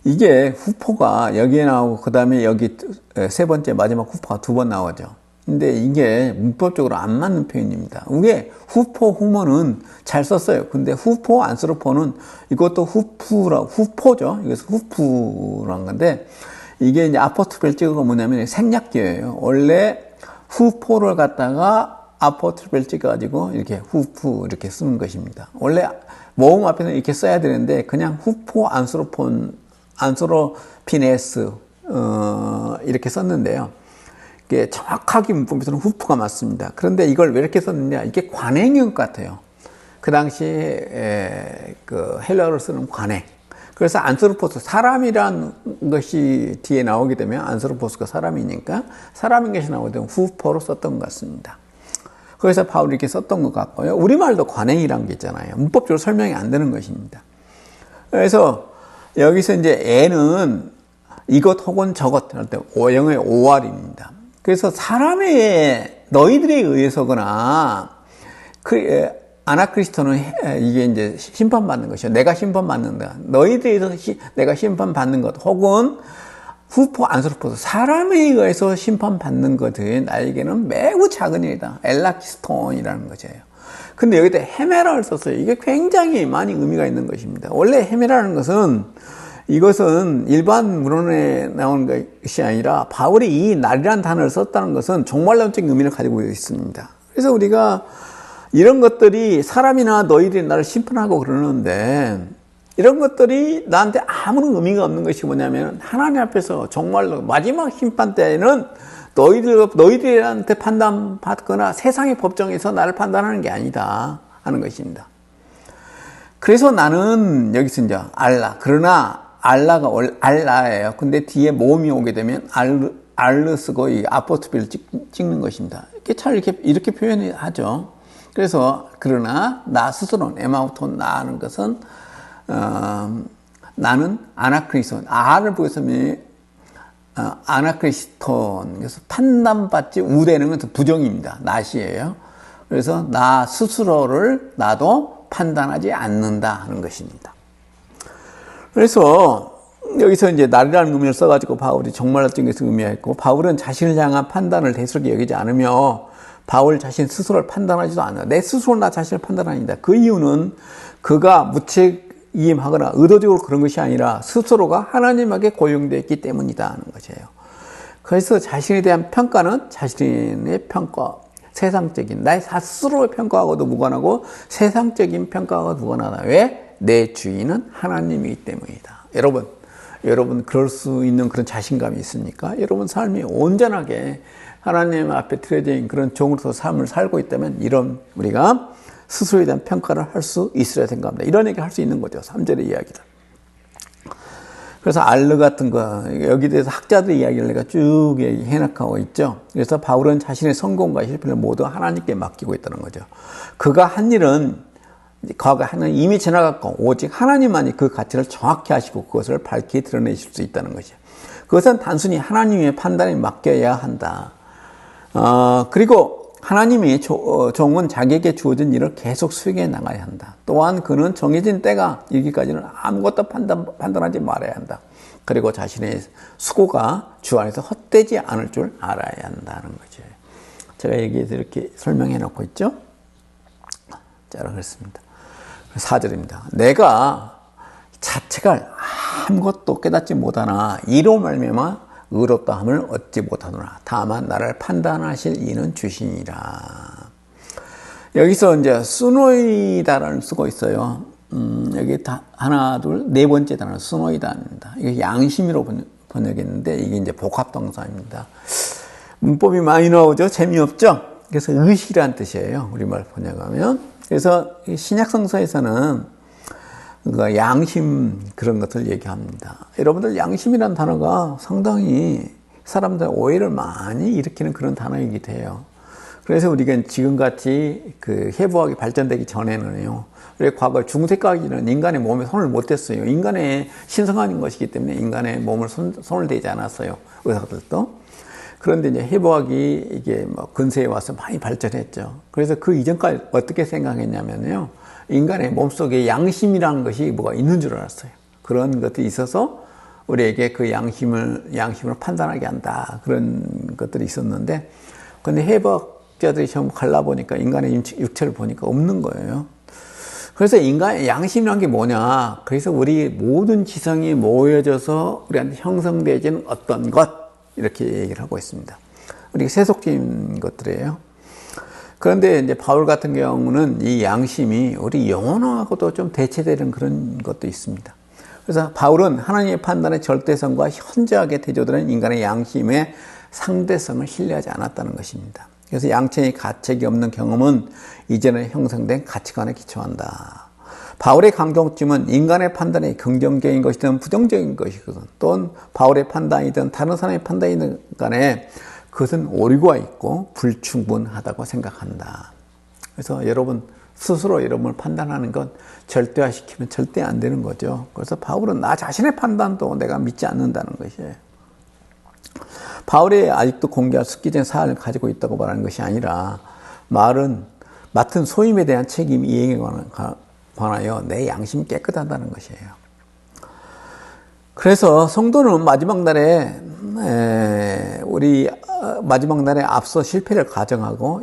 이게 후포가 여기에 나오고, 그 다음에 여기 세 번째 마지막 후포가 2번 나오죠. 근데 이게 문법적으로 안 맞는 표현입니다. 왜 후포, 후모는 잘 썼어요. 근데 후포, 안스로포는 이것도 후포죠. 이것은 후프란 건데, 이게 이제 아포스트로피를 찍어가 뭐냐면 생략기예요. 원래 후포를 갖다가 아포스트로피를 찍어가지고 이렇게 후프 이렇게 쓰는 것입니다. 원래 모음 앞에는 이렇게 써야 되는데 그냥 후포, 안스로피네스 이렇게 썼는데요. 이게 정확하게 문법에서는 후프가 맞습니다. 그런데 이걸 왜 이렇게 썼느냐? 이게 관행인 것 같아요. 그 당시에 헬라어를 쓰는 관행. 그래서 안스로포스, 사람이란 것이 뒤에 나오게 되면 안스로포스가 사람이니까 사람인 것이 나오게 되면 후포로 썼던 것 같습니다. 그래서 바울이 이렇게 썼던 것 같고요. 우리말도 관행이란 게 있잖아요. 문법적으로 설명이 안 되는 것입니다. 그래서 여기서 이제 애는 이것 혹은 저것 할 때 영어의 OR입니다. 그래서 사람의 너희들에 의해서거나 아나크리스토는 이게 이제 심판받는 것이요. 내가 심판받는다. 너희들에 의해서 내가 심판받는 것 혹은 후포 안스로포스 사람에 의해서 심판받는 것은 나에게는 매우 작은 일이다. 엘라키스톤이라는 것이에요. 근데 여기다 헤메라를 썼어요. 이게 굉장히 많이 의미가 있는 것입니다. 원래 헤메라는 것은 이것은 일반 문헌에 나오는 것이 아니라 바울이 이 날이라는 단어를 썼다는 것은 종말론적인 의미를 가지고 있습니다. 그래서 우리가 이런 것들이 사람이나 너희들이 나를 심판하고 그러는데 이런 것들이 나한테 아무런 의미가 없는 것이 뭐냐면 하나님 앞에서 정말로 마지막 심판 때에는 너희들한테 판단받거나 세상의 법정에서 나를 판단하는 게 아니다 하는 것입니다. 그래서 나는 여기서 이제 그러나 알라가 알라예요. 근데 뒤에 모음이 오게 되면 알르 쓰고 이 아포스트로피를 찍는 것입니다. 이렇게 표현하죠. 그래서 그러나 나 스스로는 에마우톤 나하는 것은 나는 아나크리스톤 아를 보겠으면 아나크리스톤 그래서 판단받지 우대는 것은 부정입니다. 낫이에요. 그래서 나 스스로를 나도 판단하지 않는다 하는 것입니다. 그래서 여기서 이제 날이라는 의미를 써가지고 바울이 정말적인 것을 의미했고 바울은 자신을 향한 판단을 대수롭게 여기지 않으며 바울 자신 스스로를 판단하지도 않아요. 내 스스로 나 자신을 판단합니다. 그 이유는 그가 위임하거나 의도적으로 그런 것이 아니라 스스로가 하나님에게 고용되어 있기 때문이다 하는 것이에요. 그래서 자신에 대한 평가는 자신의 평가, 세상적인 나의 스스로의 평가하고도 무관하고 세상적인 평가하고도 무관하다. 왜? 내 주인은 하나님이기 때문이다. 여러분 그럴 수 있는 그런 자신감이 있습니까? 여러분 삶이 온전하게 하나님 앞에 드려져 있는 그런 종으로서 삶을 살고 있다면 이런 우리가 스스로에 대한 평가를 할 수 있으려 생각합니다. 이런 얘기 할 수 있는 거죠. 3절의 이야기다. 그래서 알르 같은 거 여기 대해서 학자들의 이야기를 내가 쭉 해나가고 있죠. 그래서 바울은 자신의 성공과 실패를 모두 하나님께 맡기고 있다는 거죠. 그가 한 일은 과거 하는 이미 지나갔고 오직 하나님만이 그 가치를 정확히 하시고 그것을 밝히 드러내실 수 있다는 것이죠. 그것은 단순히 하나님의 판단에 맡겨야 한다. 그리고 하나님이 종은 자기에게 주어진 일을 계속 수행해 나가야 한다. 또한 그는 정해진 때가 이르기까지는 아무것도 판단하지 말아야 한다. 그리고 자신의 수고가 주 안에서 헛되지 않을 줄 알아야 한다는 거죠. 제가 여기에서 이렇게 설명해 놓고 있죠. 자, 그렇습니다. 4절입니다. 내가 자체가 아무것도 깨닫지 못하나 이로 말미암아 의롭다함을 얻지 못하노라. 다만 나를 판단하실 이는 주시니라. 여기서 이제 수노이다라는 쓰고 있어요. 여기 하나, 둘, 네 번째 단어 수노이다입니다. 이게 양심으로 번역했는데 이게 이제 복합동사입니다. 문법이 많이 나오죠. 재미없죠. 그래서 의식이란 뜻이에요. 우리말 번역하면. 그래서 신약 성서에서는 그러니까 양심 그런 것들 얘기합니다. 여러분들 양심이라는 단어가 상당히 사람들 오해를 많이 일으키는 그런 단어이기도 해요. 그래서 우리가 지금같이 그 해부학이 발전되기 전에는요. 우리 과거 중세까지는 인간의 몸에 손을 못 댔어요. 인간의 신성한 것이기 때문에 인간의 몸을 손을 대지 않았어요. 의사들도. 그런데 이제 해부학이 이게 뭐 근세에 와서 많이 발전했죠. 그래서 그 이전까지 어떻게 생각했냐면요. 인간의 몸속에 양심이라는 것이 뭐가 있는 줄 알았어요. 그런 것들이 있어서 우리에게 그 양심을 판단하게 한다. 그런 것들이 있었는데, 근데 해부학자들이 전부 갈라보니까 인간의 육체를 보니까 없는 거예요. 그래서 인간의 양심이란 게 뭐냐. 그래서 우리 모든 지성이 모여져서 우리한테 형성되어진 어떤 것, 이렇게 얘기를 하고 있습니다. 우리가 세속적인 것들이에요. 그런데 이제 바울 같은 경우는 이 양심이 우리 영혼하고도 좀 대체되는 그런 것도 있습니다. 그래서 바울은 하나님의 판단의 절대성과 현저하게 대조되는 인간의 양심의 상대성을 신뢰하지 않았다는 것입니다. 그래서 양심의 가책이 없는 경험은 이전에 형성된 가치관에 기초한다. 바울의 강조점은 인간의 판단이 긍정적인 것이든 부정적인 것이든 또는 바울의 판단이든 다른 사람의 판단이든 간에 그것은 오류가 있고 불충분하다고 생각한다. 그래서 여러분 스스로 여러분을 판단하는 건 절대화시키면 절대 안 되는 거죠. 그래서 바울은 나 자신의 판단도 내가 믿지 않는다는 것이에요. 바울이 아직도 공개할 습기적인 사안을 가지고 있다고 말하는 것이 아니라 말은 맡은 소임에 대한 책임 이행에 관하여 내 양심이 깨끗하다는 것이에요. 그래서 성도는 마지막 날에 앞서 실패를 가정하고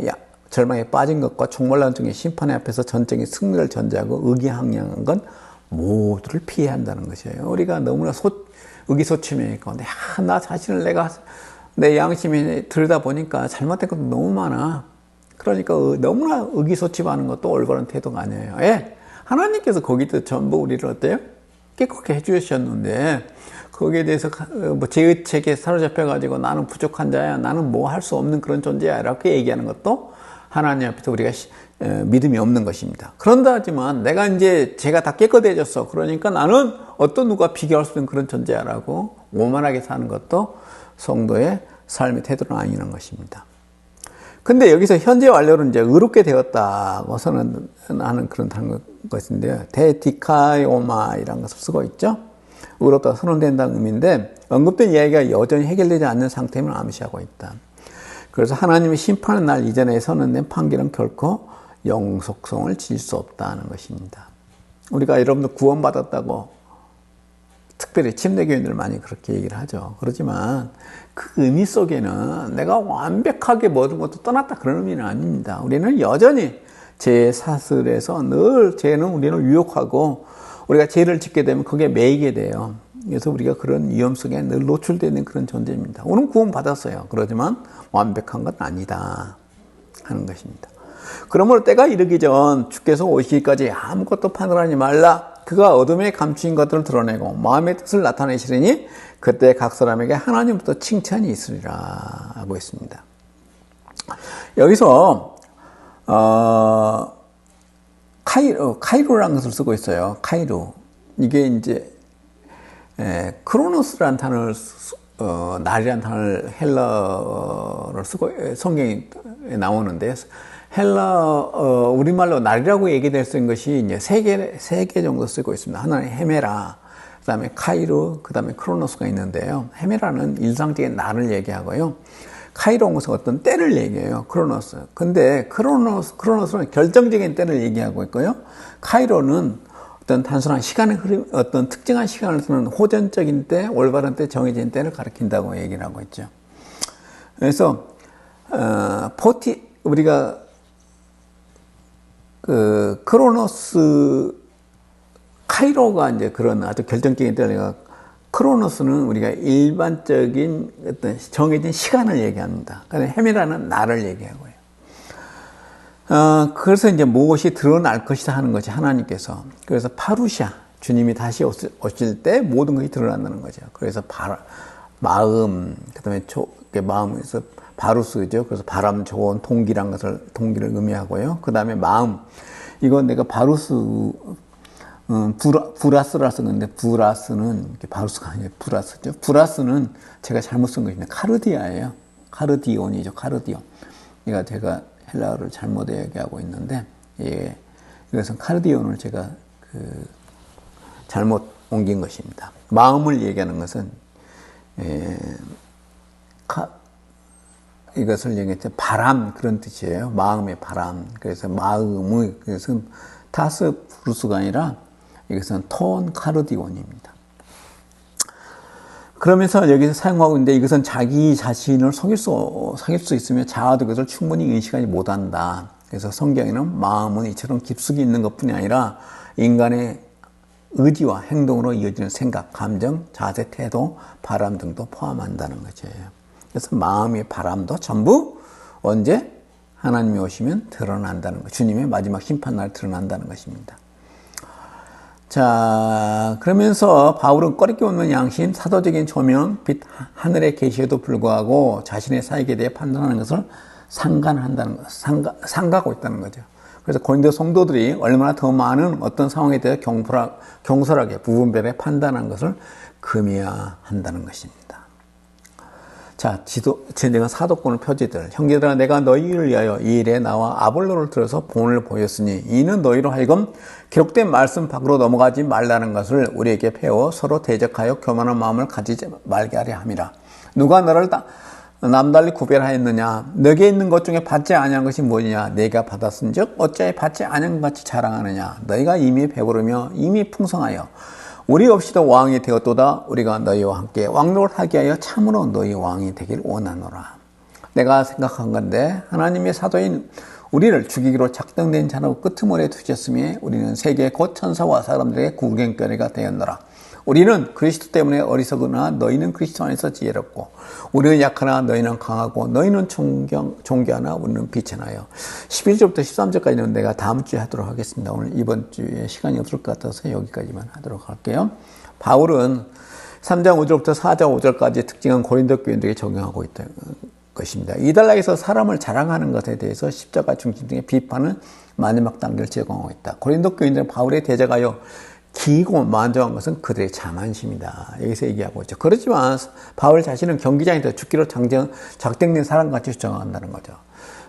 절망에 빠진 것과 종말론적인 심판의 앞에서 전적인 승리를 전제하고 의기양양한 건 모두를 피해야 한다는 것이에요. 우리가 너무나 의기소침해 있고 나 자신을 내 양심이 들여다보니까 잘못된 것도 너무 많아. 그러니까 너무나 의기소침하는 것도 올바른 태도가 아니에요. 하나님께서 거기서 전부 우리를 어때요? 깨끗하게 해주셨는데 거기에 대해서 뭐 죄의책에 사로잡혀가지고 나는 부족한 자야, 나는 뭐 할 수 없는 그런 존재야 이렇게 얘기하는 것도 하나님 앞에서 우리가 믿음이 없는 것입니다. 그런다 하지만 내가 이제 죄가 다 깨끗해졌어. 그러니까 나는 어떤 누가 비교할 수 있는 그런 존재야라고 오만하게 사는 것도 성도의 삶의 태도는 아니라는 것입니다. 근데 여기서 현재 완료는 이제 의롭게 되었다고 선언하는 그런 것인데요. 데디카이오마이라는 것을 쓰고 있죠. 의롭다 선언된다는 의미인데 언급된 이야기가 여전히 해결되지 않는 상태임을 암시하고 있다. 그래서 하나님의 심판의 날 이전에 선언된 판결은 결코 영속성을 질 수 없다는 것입니다. 우리가 여러분들 구원받았다고 특별히 침례교인들 많이 그렇게 얘기를 하죠. 그렇지만 그 의미 속에는 내가 완벽하게 모든 것도 떠났다 그런 의미는 아닙니다. 우리는 여전히 죄의 사슬에서 늘 죄는 우리를 유혹하고 우리가 죄를 짓게 되면 그게 매이게 돼요. 그래서 우리가 그런 위험 속에 늘 노출되는 그런 존재입니다. 우리는 구원 받았어요. 그러지만 완벽한 건 아니다 하는 것입니다. 그러므로 때가 이르기 전 주께서 오시기까지 아무것도 판단하지 말라. 그가 어둠에 감추인 것들을 드러내고 마음의 뜻을 나타내시리니 그때 각 사람에게 하나님부터 칭찬이 있으리라 하고 있습니다. 여기서 카이로라는 것을 쓰고 있어요. 카이로. 이게 이제 크로노스라는 단어를 날이라는 단어를 헬라어를 쓰고 성경에 나오는데 우리말로 날이라고 얘기될 수 있는 것이 이제 세 개 정도 쓰고 있습니다. 하나는 헤메라, 그 다음에 카이로, 그 다음에 크로노스가 있는데요. 헤메라는 일상적인 날을 얘기하고요. 카이로는 것은 어떤 때를 얘기해요. 크로노스. 근데 크로노스는 결정적인 때를 얘기하고 있고요. 카이로는 어떤 단순한 시간의 흐름, 어떤 특정한 시간을 쓰는 호전적인 때, 올바른 때, 정해진 때를 가리킨다고 얘기를 하고 있죠. 그래서 우리가 크로노스, 카이로가 이제 그런 아주 결정적인 때가, 크로노스는 우리가 일반적인 어떤 정해진 시간을 얘기합니다. 그런데 헤메라는 날을 얘기하고요. 그래서 이제 무엇이 드러날 것이다 하는 것이 하나님께서. 그래서 파루샤, 주님이 다시 오실 때 모든 것이 드러난다는 거죠. 그래서 마음, 그 다음에 마음에서 바루스죠. 그래서 바람 좋은 동기란 것을, 동기를 의미하고요. 그 다음에 마음. 이건 내가 부라스라 썼는데, 부라스는, 바루스가 아니에요. 부라스죠. 부라스는 제가 잘못 쓴 것입니다. 카르디아예요. 카르디온이죠. 카르디온. 이거 제가 헬라어를 잘못 얘기하고 있는데, 예. 이것은 카르디온을 제가 잘못 옮긴 것입니다. 마음을 얘기하는 것은, 이것을 얘기했죠. 바람, 그런 뜻이에요. 마음의 바람. 그래서 그것은 타스 부르스가 아니라 이것은 톤 카르디온입니다. 그러면서 여기서 사용하고 있는데 이것은 자기 자신을 속일 수 있으며 자아도 그것을 충분히 인식하지 못한다. 그래서 성경에는 마음은 이처럼 깊숙이 있는 것뿐이 아니라 인간의 의지와 행동으로 이어지는 생각, 감정, 자세, 태도, 바람 등도 포함한다는 거죠. 그래서 마음의 바람도 전부 언제 하나님이 오시면 드러난다는 것, 주님의 마지막 심판날 드러난다는 것입니다. 자, 그러면서 바울은 꺼리낌 없는 양심, 사도적인 조명, 빛, 하늘의 계시에도 불구하고 자신의 사역에 대해 판단하는 것을 상가하고 있다는 거죠. 그래서 고린도 성도들이 얼마나 더 많은 어떤 상황에 대해 경솔하게 부분별에 판단한 것을 금해야 한다는 것입니다. 자, 진정한 사도권의 표지들. 형제들아, 내가 너희를 위하여 이 일에 나와 아볼로를 들어서 본을 보였으니 이는 너희로 하여금 기록된 말씀 밖으로 넘어가지 말라는 것을 우리에게 배워 서로 대적하여 교만한 마음을 가지지 말게 하려 함이라. 누가 너를 남달리 구별하였느냐? 너게 있는 것 중에 받지 아니한 것이 뭐냐? 내가 받았은즉 어찌하여 받지 아니한 것 같이 자랑하느냐? 너희가 이미 배부르며 이미 풍성하여 우리 없이도 왕이 되었도다. 우리가 너희와 함께 왕노를 하게 하여 참으로 너희 왕이 되길 원하노라. 내가 생각한 건데 하나님의 사도인 우리를 죽이기로 작정된 자로 끄트머리에 두셨으며 우리는 세계 곧 천사와 사람들의 구경거리가 되었노라. 우리는 그리스도 때문에 어리석으나 너희는 그리스도 안에서 지혜롭고 우리는 약하나 너희는 강하고 너희는 존귀하나 우리는 비천하여. 11절부터 13절까지는 내가 다음 주에 하도록 하겠습니다. 오늘 이번 주에 시간이 없을 것 같아서 여기까지만 하도록 할게요. 바울은 3장 5절부터 4장 5절까지 특징은 고린도 교인들에게 적용하고 있다는 것입니다. 이달락에서 사람을 자랑하는 것에 대해서 십자가 중심적인 비판은 마지막 단계를 제공하고 있다. 고린도 교인들은 바울에 대적하여 기고 만족한 것은 그들의 자만심이다. 여기서 얘기하고 있죠. 그렇지만 바울 자신은 경기장에서 죽기로 작정된 사람같이 주장한다는 거죠.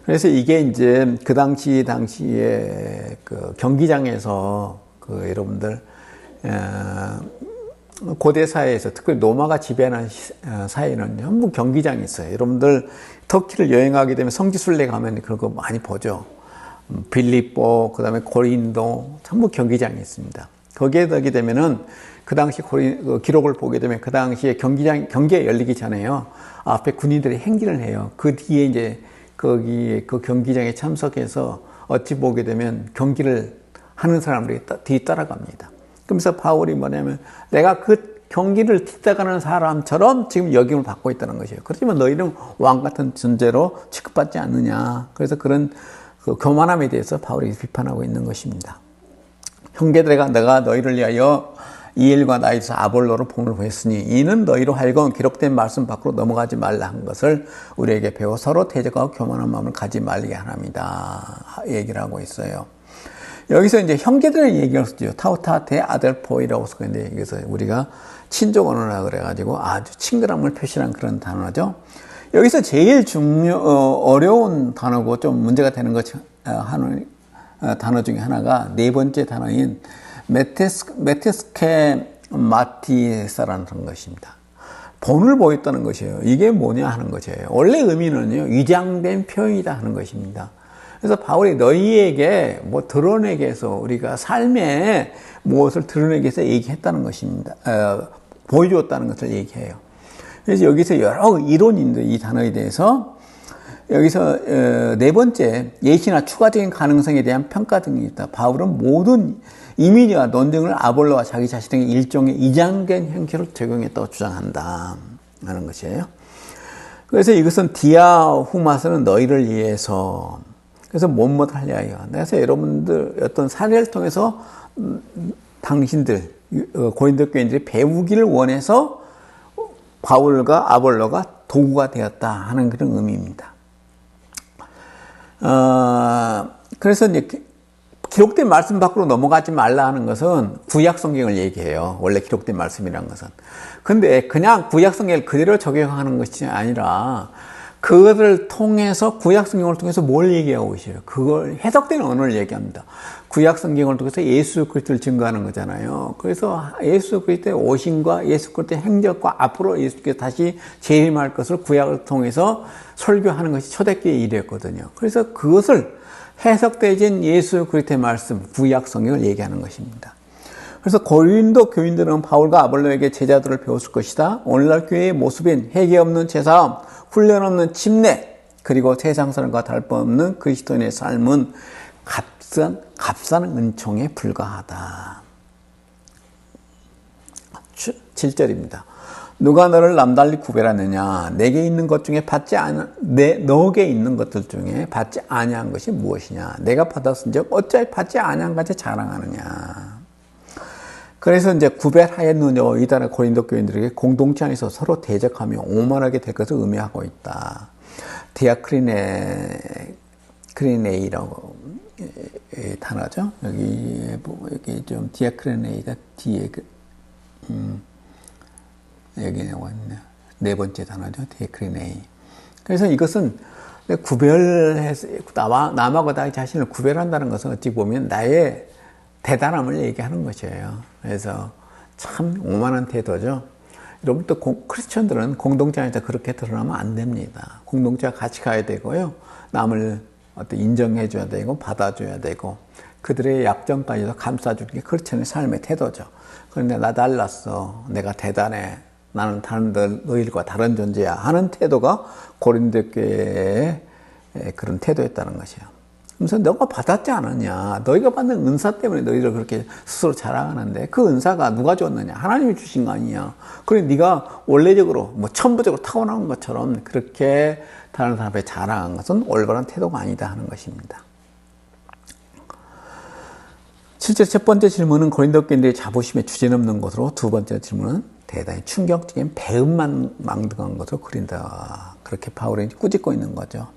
그래서 이게 이제 그 당시에 그 경기장에서 여러분들 고대 사회에서 특히 로마가 지배하는 사회는 전부 경기장이 있어요. 여러분들 터키를 여행하게 되면 성지순례 가면 그런 거 많이 보죠. 빌립보, 그 다음에 고린도 전부 경기장이 있습니다. 거기에 가게 되면은 그 당시 기록을 보게 되면 그 당시에 경기가 열리기 전에요. 앞에 군인들이 행진을 해요. 그 뒤에 이제 거기 그 경기장에 참석해서 어찌 보게 되면 경기를 하는 사람들이 뒤따라갑니다. 그러면서 바울이 뭐냐면 내가 그 경기를 뒤따가는 사람처럼 지금 역임을 받고 있다는 것이에요. 그렇지만 너희는 왕 같은 존재로 취급받지 않느냐. 그래서 그런 그 교만함에 대해서 바울이 비판하고 있는 것입니다. 형제들아, 내가 너희를 위하여 이 일과 나에서 아볼로로 복음을 보였으니 이는 너희로 하여금 기록된 말씀 밖으로 넘어가지 말라 한 것을 우리에게 배워 서로 대적하고 교만한 마음을 가지 말게 하랍니다. 얘기를 하고 있어요. 여기서 이제 형제들의 얘기를 쓰죠. 타우타테 아델포이라고 쓰는데 여기서 우리가 친족 언어라 그래가지고 아주 친근함을 표시한 그런 단어죠. 여기서 제일 어려운 단어고 좀 문제가 되는 단어 중에 하나가 네 번째 단어인 메테스케마티사라는 것입니다. 본을 보였다는 것이에요. 이게 뭐냐 하는 것이에요. 원래 의미는요, 위장된 표현이다 하는 것입니다. 그래서 바울이 너희에게 뭐 드러내기 위해서 우리가 삶에 무엇을 드러내기 위해서 얘기했다는 것입니다. 보여주었다는 것을 얘기해요. 그래서 여기서 여러 이론인데 이 단어에 대해서 여기서 네 번째 예시나 추가적인 가능성에 대한 평가 등이 있다. 바울은 모든 이미지와 논증을 아볼로와 자기 자신에게 일종의 이장된 형태로 적용했다고 주장한다 하는 것이에요. 그래서 이것은 디아후마스는 너희를 위해서 그래서 뭐뭐 하려요. 그래서 여러분들 어떤 사례를 통해서 당신들 고린도 교인들이 배우기를 원해서 바울과 아볼로가 도구가 되었다 하는 그런 의미입니다. 그래서 이제 기록된 말씀 밖으로 넘어가지 말라 하는 것은 구약 성경을 얘기해요. 원래 기록된 말씀이라는 것은. 근데 그냥 구약 성경을 그대로 적용하는 것이 아니라 그것을 통해서 구약 성경을 통해서 뭘 얘기하고 계셔요? 그걸 해석된 언어를 얘기합니다. 구약 성경을 통해서 예수 그리스도를 증거하는 거잖아요. 그래서 예수 그리스도의 오심과 예수 그리스도의 행적과 앞으로 예수께서 다시 재림할 것을 구약을 통해서 설교하는 것이 초대교회의 일이었거든요. 그래서 그것을 해석되어진 예수 그리스도의 말씀, 구약 성경을 얘기하는 것입니다. 그래서 고린도 교인들은 바울과 아볼로에게 제자들을 배웠을 것이다. 오늘날 교회의 모습인 회개 없는 제사함, 훈련 없는 침례, 그리고 세상 사람과 다를 바 없는 그리스도인의 삶은 값싼 은총에 불과하다. 7절입니다. 누가 너를 남달리 구별하느냐? 내게 있는 것 중에 너에게 있는 것들 중에 받지 아니한 것이 무엇이냐? 내가 받았은즉 어찌하여 받지 아니한 것에 자랑하느냐? 그래서 이제 구별하였느냐 이단의 고린도 교인들에게 공동체 안에서 서로 대적하며 오만하게 될 것을 의미하고 있다. 디아크리네이라고 단어죠. 여기 좀 디아크리네이가 뒤에 여기 나왔네. 네 번째 단어죠. 디아크리네이. 그래서 이것은 구별해서 남하고 나의 자신을 구별한다는 것은 어찌 보면 나의 대단함을 얘기하는 것이에요. 그래서 참 오만한 태도죠. 여러분 또 크리스천들은 공동체 안에서 그렇게 드러나면 안 됩니다. 공동체와 같이 가야 되고요. 남을 인정해 줘야 되고 받아줘야 되고 그들의 약점까지도 감싸주는 게 크리스천의 삶의 태도죠. 그런데 나 달랐어. 내가 대단해. 나는 너희들과 다른 존재야 하는 태도가 고린도 교회의 그런 태도였다는 것이에요. 그래서 너가 받았지 않았냐. 너희가 받는 은사 때문에 너희들 그렇게 스스로 자랑하는데 그 은사가 누가 줬느냐. 하나님이 주신 거 아니냐. 그래 네가 원래적으로 천부적으로 타고난 것처럼 그렇게 다른 사람 앞에 자랑한 것은 올바른 태도가 아니다 하는 것입니다. 실제 첫 번째 질문은 고린도 교인들의 자부심에 주제넘는 것으로 두 번째 질문은 대단히 충격적인 배은만 망등한 것으로 그린다. 그렇게 바울이 꾸짖고 있는 거죠.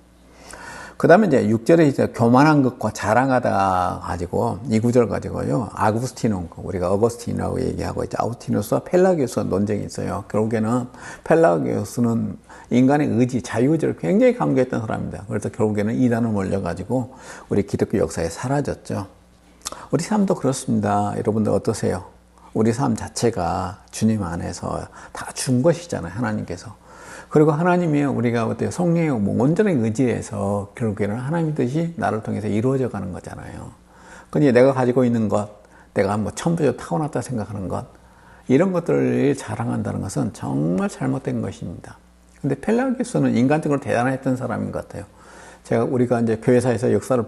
그 다음에 이제 6절에 이제 교만한 것과 자랑하다 가지고 이 구절 가지고요. 아구스티노, 우리가 어거스틴이라고 얘기하고 이제 아우스티누스와 펠라기우스와 논쟁이 있어요. 결국에는 펠라기우스는 인간의 의지, 자유의지를 굉장히 강조했던 사람입니다. 그래서 결국에는 이단을 몰려가지고 우리 기독교 역사에 사라졌죠. 우리 삶도 그렇습니다. 여러분들 어떠세요? 우리 삶 자체가 주님 안에서 다 준 것이잖아요. 하나님께서. 그리고 하나님이 우리가 어때요? 성령의 온전한 의지에서 결국에는 하나님의 뜻이 나를 통해서 이루어져 가는 거잖아요. 근데 내가 가지고 있는 것, 내가 천부적으로 타고났다 생각하는 것, 이런 것들을 자랑한다는 것은 정말 잘못된 것입니다. 근데 펠라기우스는 인간적으로 대단했던 사람인 것 같아요. 우리가 이제 교회사에서 역사를,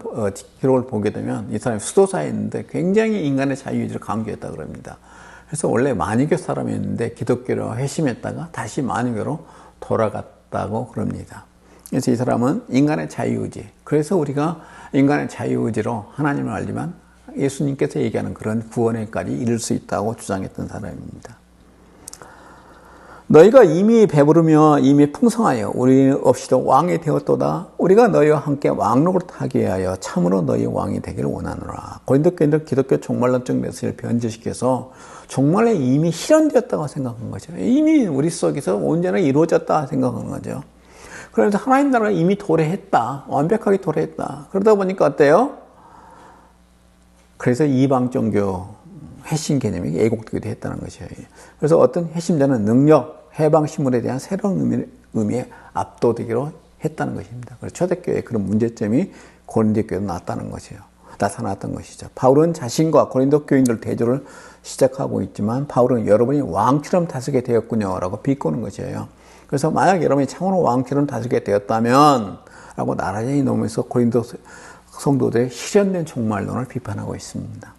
기록을 보게 되면 이 사람이 수도사였는데 굉장히 인간의 자유의지를 강조했다 그럽니다. 그래서 원래 만유교 사람이었는데 기독교로 회심했다가 다시 만유교로 돌아갔다고 그럽니다. 그래서 이 사람은 인간의 자유의지. 그래서 우리가 인간의 자유의지로 하나님을 알지만 예수님께서 얘기하는 그런 구원에까지 이를 수 있다고 주장했던 사람입니다. 너희가 이미 배부르며 이미 풍성하여 우리 없이도 왕이 되었도다. 우리가 너희와 함께 왕록을 타게 하여 참으로 너희 왕이 되기를 원하노라. 고린도 교인들 기독교 종말론적 메시지를 변질시켜서 종말에 이미 실현되었다고 생각한 거죠. 이미 우리 속에서 온전히 이루어졌다 생각한 거죠. 그래서 하나님 나라가 이미 도래했다. 완벽하게 도래했다. 그러다 보니까 어때요? 그래서 이방 종교 회심 개념이 애곡되기도 했다는 것이에요. 그래서 어떤 회심자는 능력, 해방신물에 대한 새로운 의미에 압도되기로 했다는 것입니다. 그래서 초대교회의 그런 문제점이 고린도 교회에 나타났던 것이죠. 바울은 자신과 고린도 교인들 대조를 시작하고 있지만 바울은 여러분이 왕처럼 다스게 되었군요 라고 비꼬는 것이에요. 그래서 만약 여러분이 참으로 왕처럼 다스게 되었다면 라고 나란히 놓으면서 고린도 성도들의 실현된 종말론을 비판하고 있습니다.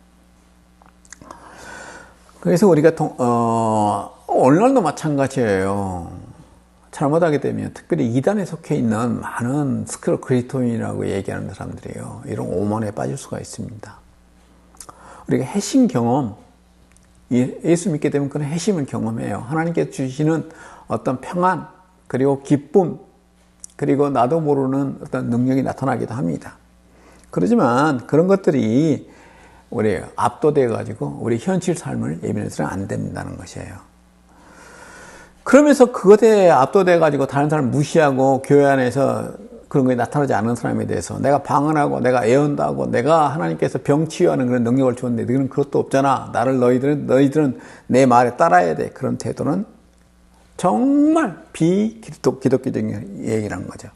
그래서 우리가 오늘날도 마찬가지예요. 잘못하게 되면 특별히 이단에 속해 있는 많은 스크롤 그리스도인이라고 얘기하는 사람들이에요. 이런 오만에 빠질 수가 있습니다. 우리가 해심 경험, 예수 믿게 되면 그런 해심을 경험해요. 하나님께서 주시는 어떤 평안, 그리고 기쁨, 그리고 나도 모르는 어떤 능력이 나타나기도 합니다. 그렇지만 그런 것들이 우리 압도되어 가지고 우리 현실 삶을 예민해서는 안 된다는 것이에요. 그러면서 그것에 압도되어 가지고 다른 사람 무시하고 교회 안에서 그런 것이 나타나지 않는 사람에 대해서 내가 방언하고 내가 애언도 하고 내가 하나님께서 병 치유하는 그런 능력을 줬는데 너희는 그것도 없잖아. 너희들은 내 말에 따라야 돼. 그런 태도는 정말 비기독교적인 얘기라는 거죠.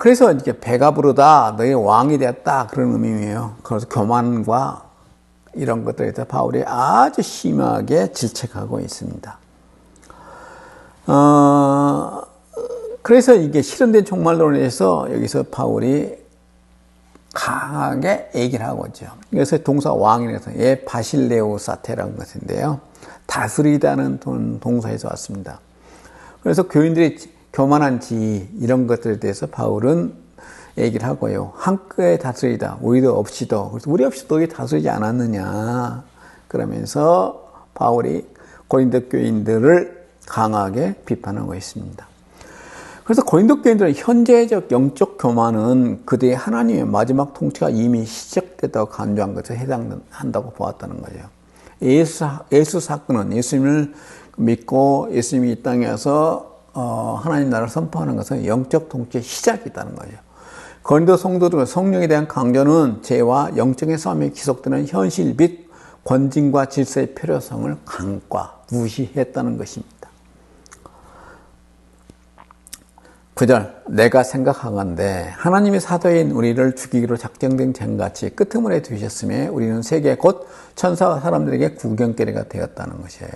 그래서 이제 배가 부르다, 너희 왕이 되었다, 그런 의미예요. 그래서 교만과 이런 것들에 대해서 바울이 아주 심하게 질책하고 있습니다. 그래서 이게 실현된 종말론에 대해서 여기서 바울이 강하게 얘기를 하고 있죠. 그래서 동사 왕이라서 바실레오 사테라는 것인데요. 다스리다는 동사에서 왔습니다. 그래서 교인들이 교만한 지위 이런 것들에 대해서 바울은 얘기를 하고요. 한껏 다스리다. 우리도 없이도. 그래서 우리 없이도 너희 다스리지 않았느냐. 그러면서 바울이 고린도 교인들을 강하게 비판하고 있습니다. 그래서 고린도 교인들은 현재적 영적 교만은 그들의 하나님의 마지막 통치가 이미 시작됐다고 간주한 것에 해당한다고 보았다는 거죠. 예수 사건은 예수님을 믿고 예수님이 이 땅에 와서 하나님 나라를 선포하는 것은 영적 통치의 시작이라는 거죠. 고린도 성도들의 성령에 대한 강조는 죄와 영적인 싸움에 기속되는 현실 및 권징과 질서의 필요성을 간과 무시했다는 것입니다. 9절 내가 생각하건대 하나님의 사도인 우리를 죽이기로 작정된 쟁같이 끄트머리에 두셨으며 우리는 세계 곧 천사와 사람들에게 구경거리가 되었다는 것이에요.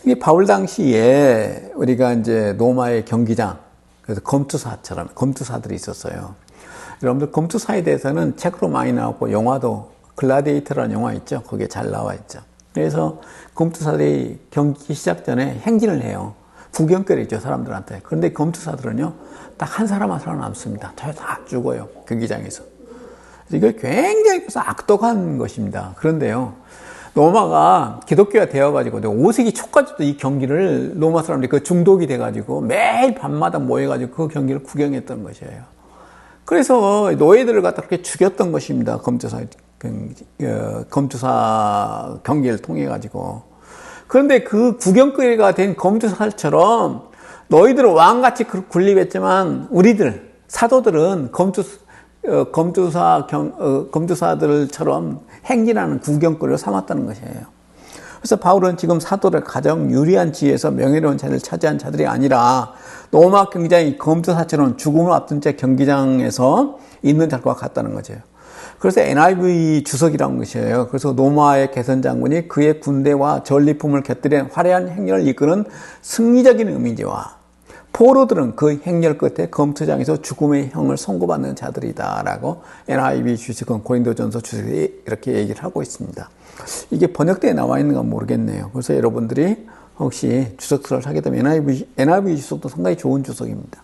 이게 바울 당시에 우리가 이제 로마의 경기장, 그래서 검투사처럼 검투사들이 있었어요. 여러분들 검투사에 대해서는 책으로 많이 나왔고 영화도 글라디에이터라는 영화 있죠. 거기에 잘 나와 있죠. 그래서 검투사들이 경기 시작 전에 행진을 해요. 구경거리죠, 사람들한테. 그런데 검투사들은요, 딱 한 사람만 살아남습니다. 다 죽어요, 경기장에서. 이게 굉장히 악독한 것입니다. 그런데요, 로마가 기독교가 되어가지고 5세기 초까지도 이 경기를 로마 사람들이 그 중독이 돼가지고 매일 밤마다 모여가지고 그 경기를 구경했던 것이에요. 그래서 노예들을 갖다 그렇게 죽였던 것입니다. 검투사 경기를 통해가지고. 그런데 그 구경거리가 된 검투사처럼 너희들은 왕같이 군림했지만 우리들, 사도들은 검투사들처럼 행진하는 구경거리를 삼았다는 것이에요. 그래서 바울은 지금 사도를 가장 유리한 지위에서 명예로운 자리를 차지한 자들이 아니라 로마 경기장이 검투사처럼 죽음을 앞둔 채 경기장에서 있는 자들과 같다는 거죠. 그래서 NIV 주석이라는 것이에요. 그래서 로마의 개선 장군이 그의 군대와 전리품을 곁들인 화려한 행렬을 이끄는 승리적인 이미지와 포로들은 그 행렬 끝에 검투장에서 죽음의 형을 선고받는 자들이다라고 NIV 주석은 고린도전서 주석이 이렇게 얘기를 하고 있습니다. 이게 번역대에 나와 있는가 모르겠네요. 그래서 여러분들이 혹시 주석서를 사게 되면 NIV 주석도 상당히 좋은 주석입니다.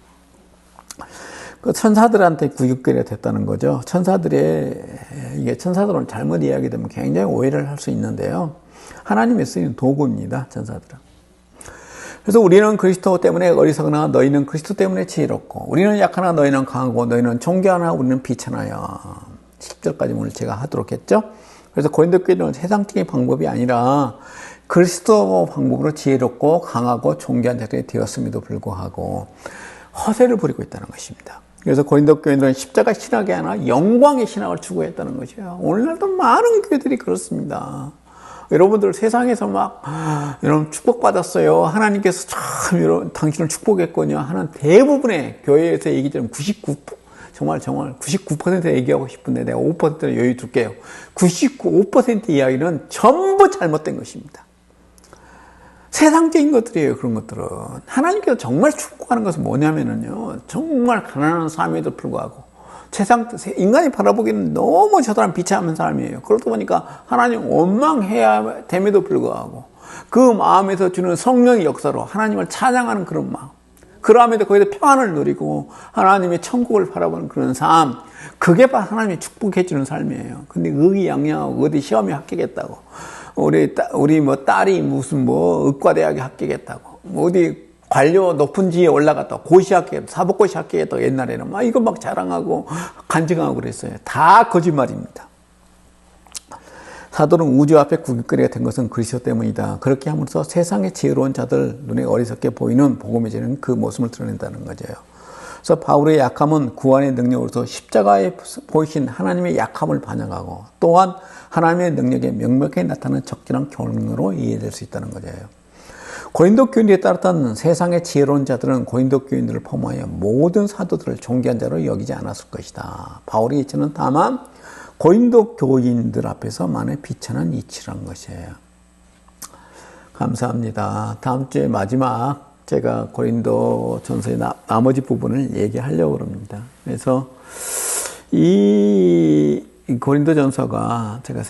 그 천사들한테 구육되려 됐다는 거죠. 이게 천사들은 잘못 이야기되면 굉장히 오해를 할 수 있는데요. 하나님의 쓰이는 도구입니다, 천사들은. 그래서 우리는 그리스도 때문에 어리석으나 너희는 그리스도 때문에 지혜롭고, 우리는 약하나 너희는 강하고, 너희는 존귀하나 우리는 비천하여. 10절까지 오늘 제가 하도록 했죠. 그래서 고린도 교회는 세상적인 방법이 아니라 그리스도 방법으로 지혜롭고 강하고 존귀한 자들이 되었음에도 불구하고 허세를 부리고 있다는 것입니다. 그래서 고린도 교회는 십자가 신학이 아니라 영광의 신학을 추구했다는 것이에요. 오늘날도 많은 교회들이 그렇습니다. 여러분들 세상에서 여러분 축복받았어요. 하나님께서 참 여러분 당신을 축복했거든요 하는 대부분의 교회에서 얘기처럼 99% 얘기하고 싶은데 내가 5%는 여유 둘게요. 5% 이야기는 전부 잘못된 것입니다. 세상적인 것들이에요. 그런 것들은. 하나님께서 정말 축복하는 것은 뭐냐면요, 정말 가난한 삶에도 불구하고 인간이 바라보기에는 너무 저 사람 비참한 삶이에요. 그러다 보니까 하나님 원망해야 됨에도 불구하고 그 마음에서 주는 성령의 역사로 하나님을 찬양하는 그런 마음, 그러함에도 거기서 평안을 누리고 하나님의 천국을 바라보는 그런 삶, 그게 바로 하나님이 축복해 주는 삶이에요. 근데 의기양양하고 어디 시험에 합격했다고, 우리 딸이 무슨 의과대학에 합격했다고, 어디 관료 높은 지에 올라갔다고, 고시 합격했다고, 사법고시 합격했다고, 옛날에는 이거 막 자랑하고 간증하고 그랬어요. 다 거짓말입니다. 사도는 우주 앞에 구깃거리가 된 것은 그리스도 때문이다. 그렇게 함으로써 세상의 지혜로운 자들 눈에 어리석게 보이는 복음의 제는 그 모습을 드러낸다는 거죠. 그래서 바울의 약함은 구원의 능력으로서 십자가에 보이신 하나님의 약함을 반영하고, 또한 하나님의 능력에 명백하게 나타나는 적절한 경륜으로 이해될 수 있다는 거죠. 고린도 교인들에 따랐던 세상의 지혜로운 자들은 고린도 교인들을 포함하여 모든 사도들을 존귀한 자로 여기지 않았을 것이다. 바울의 이치는 다만 고린도 교인들 앞에서만의 비천한 이치란 것이에요. 감사합니다. 다음 주에 마지막 제가 고린도 전서의 나머지 부분을 얘기하려고 합니다. 그래서 이 고린도 전서가 제가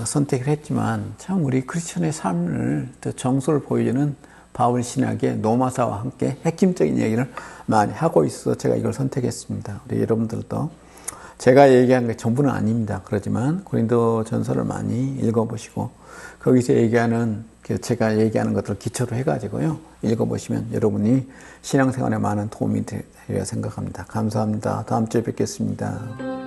선택을 했지만 참 우리 크리스천의 삶을 더 정서를 보여주는 바울 신학의 노마사와 함께 핵심적인 얘기를 많이 하고 있어서 제가 이걸 선택했습니다. 우리 여러분들도 제가 얘기한 게 전부는 아닙니다. 그렇지만 고린도 전서를 많이 읽어보시고 거기서 얘기하는 제가 얘기하는 것들을 기초로 해가지고요, 읽어보시면 여러분이 신앙생활에 많은 도움이 되리라 생각합니다. 감사합니다. 다음 주에 뵙겠습니다.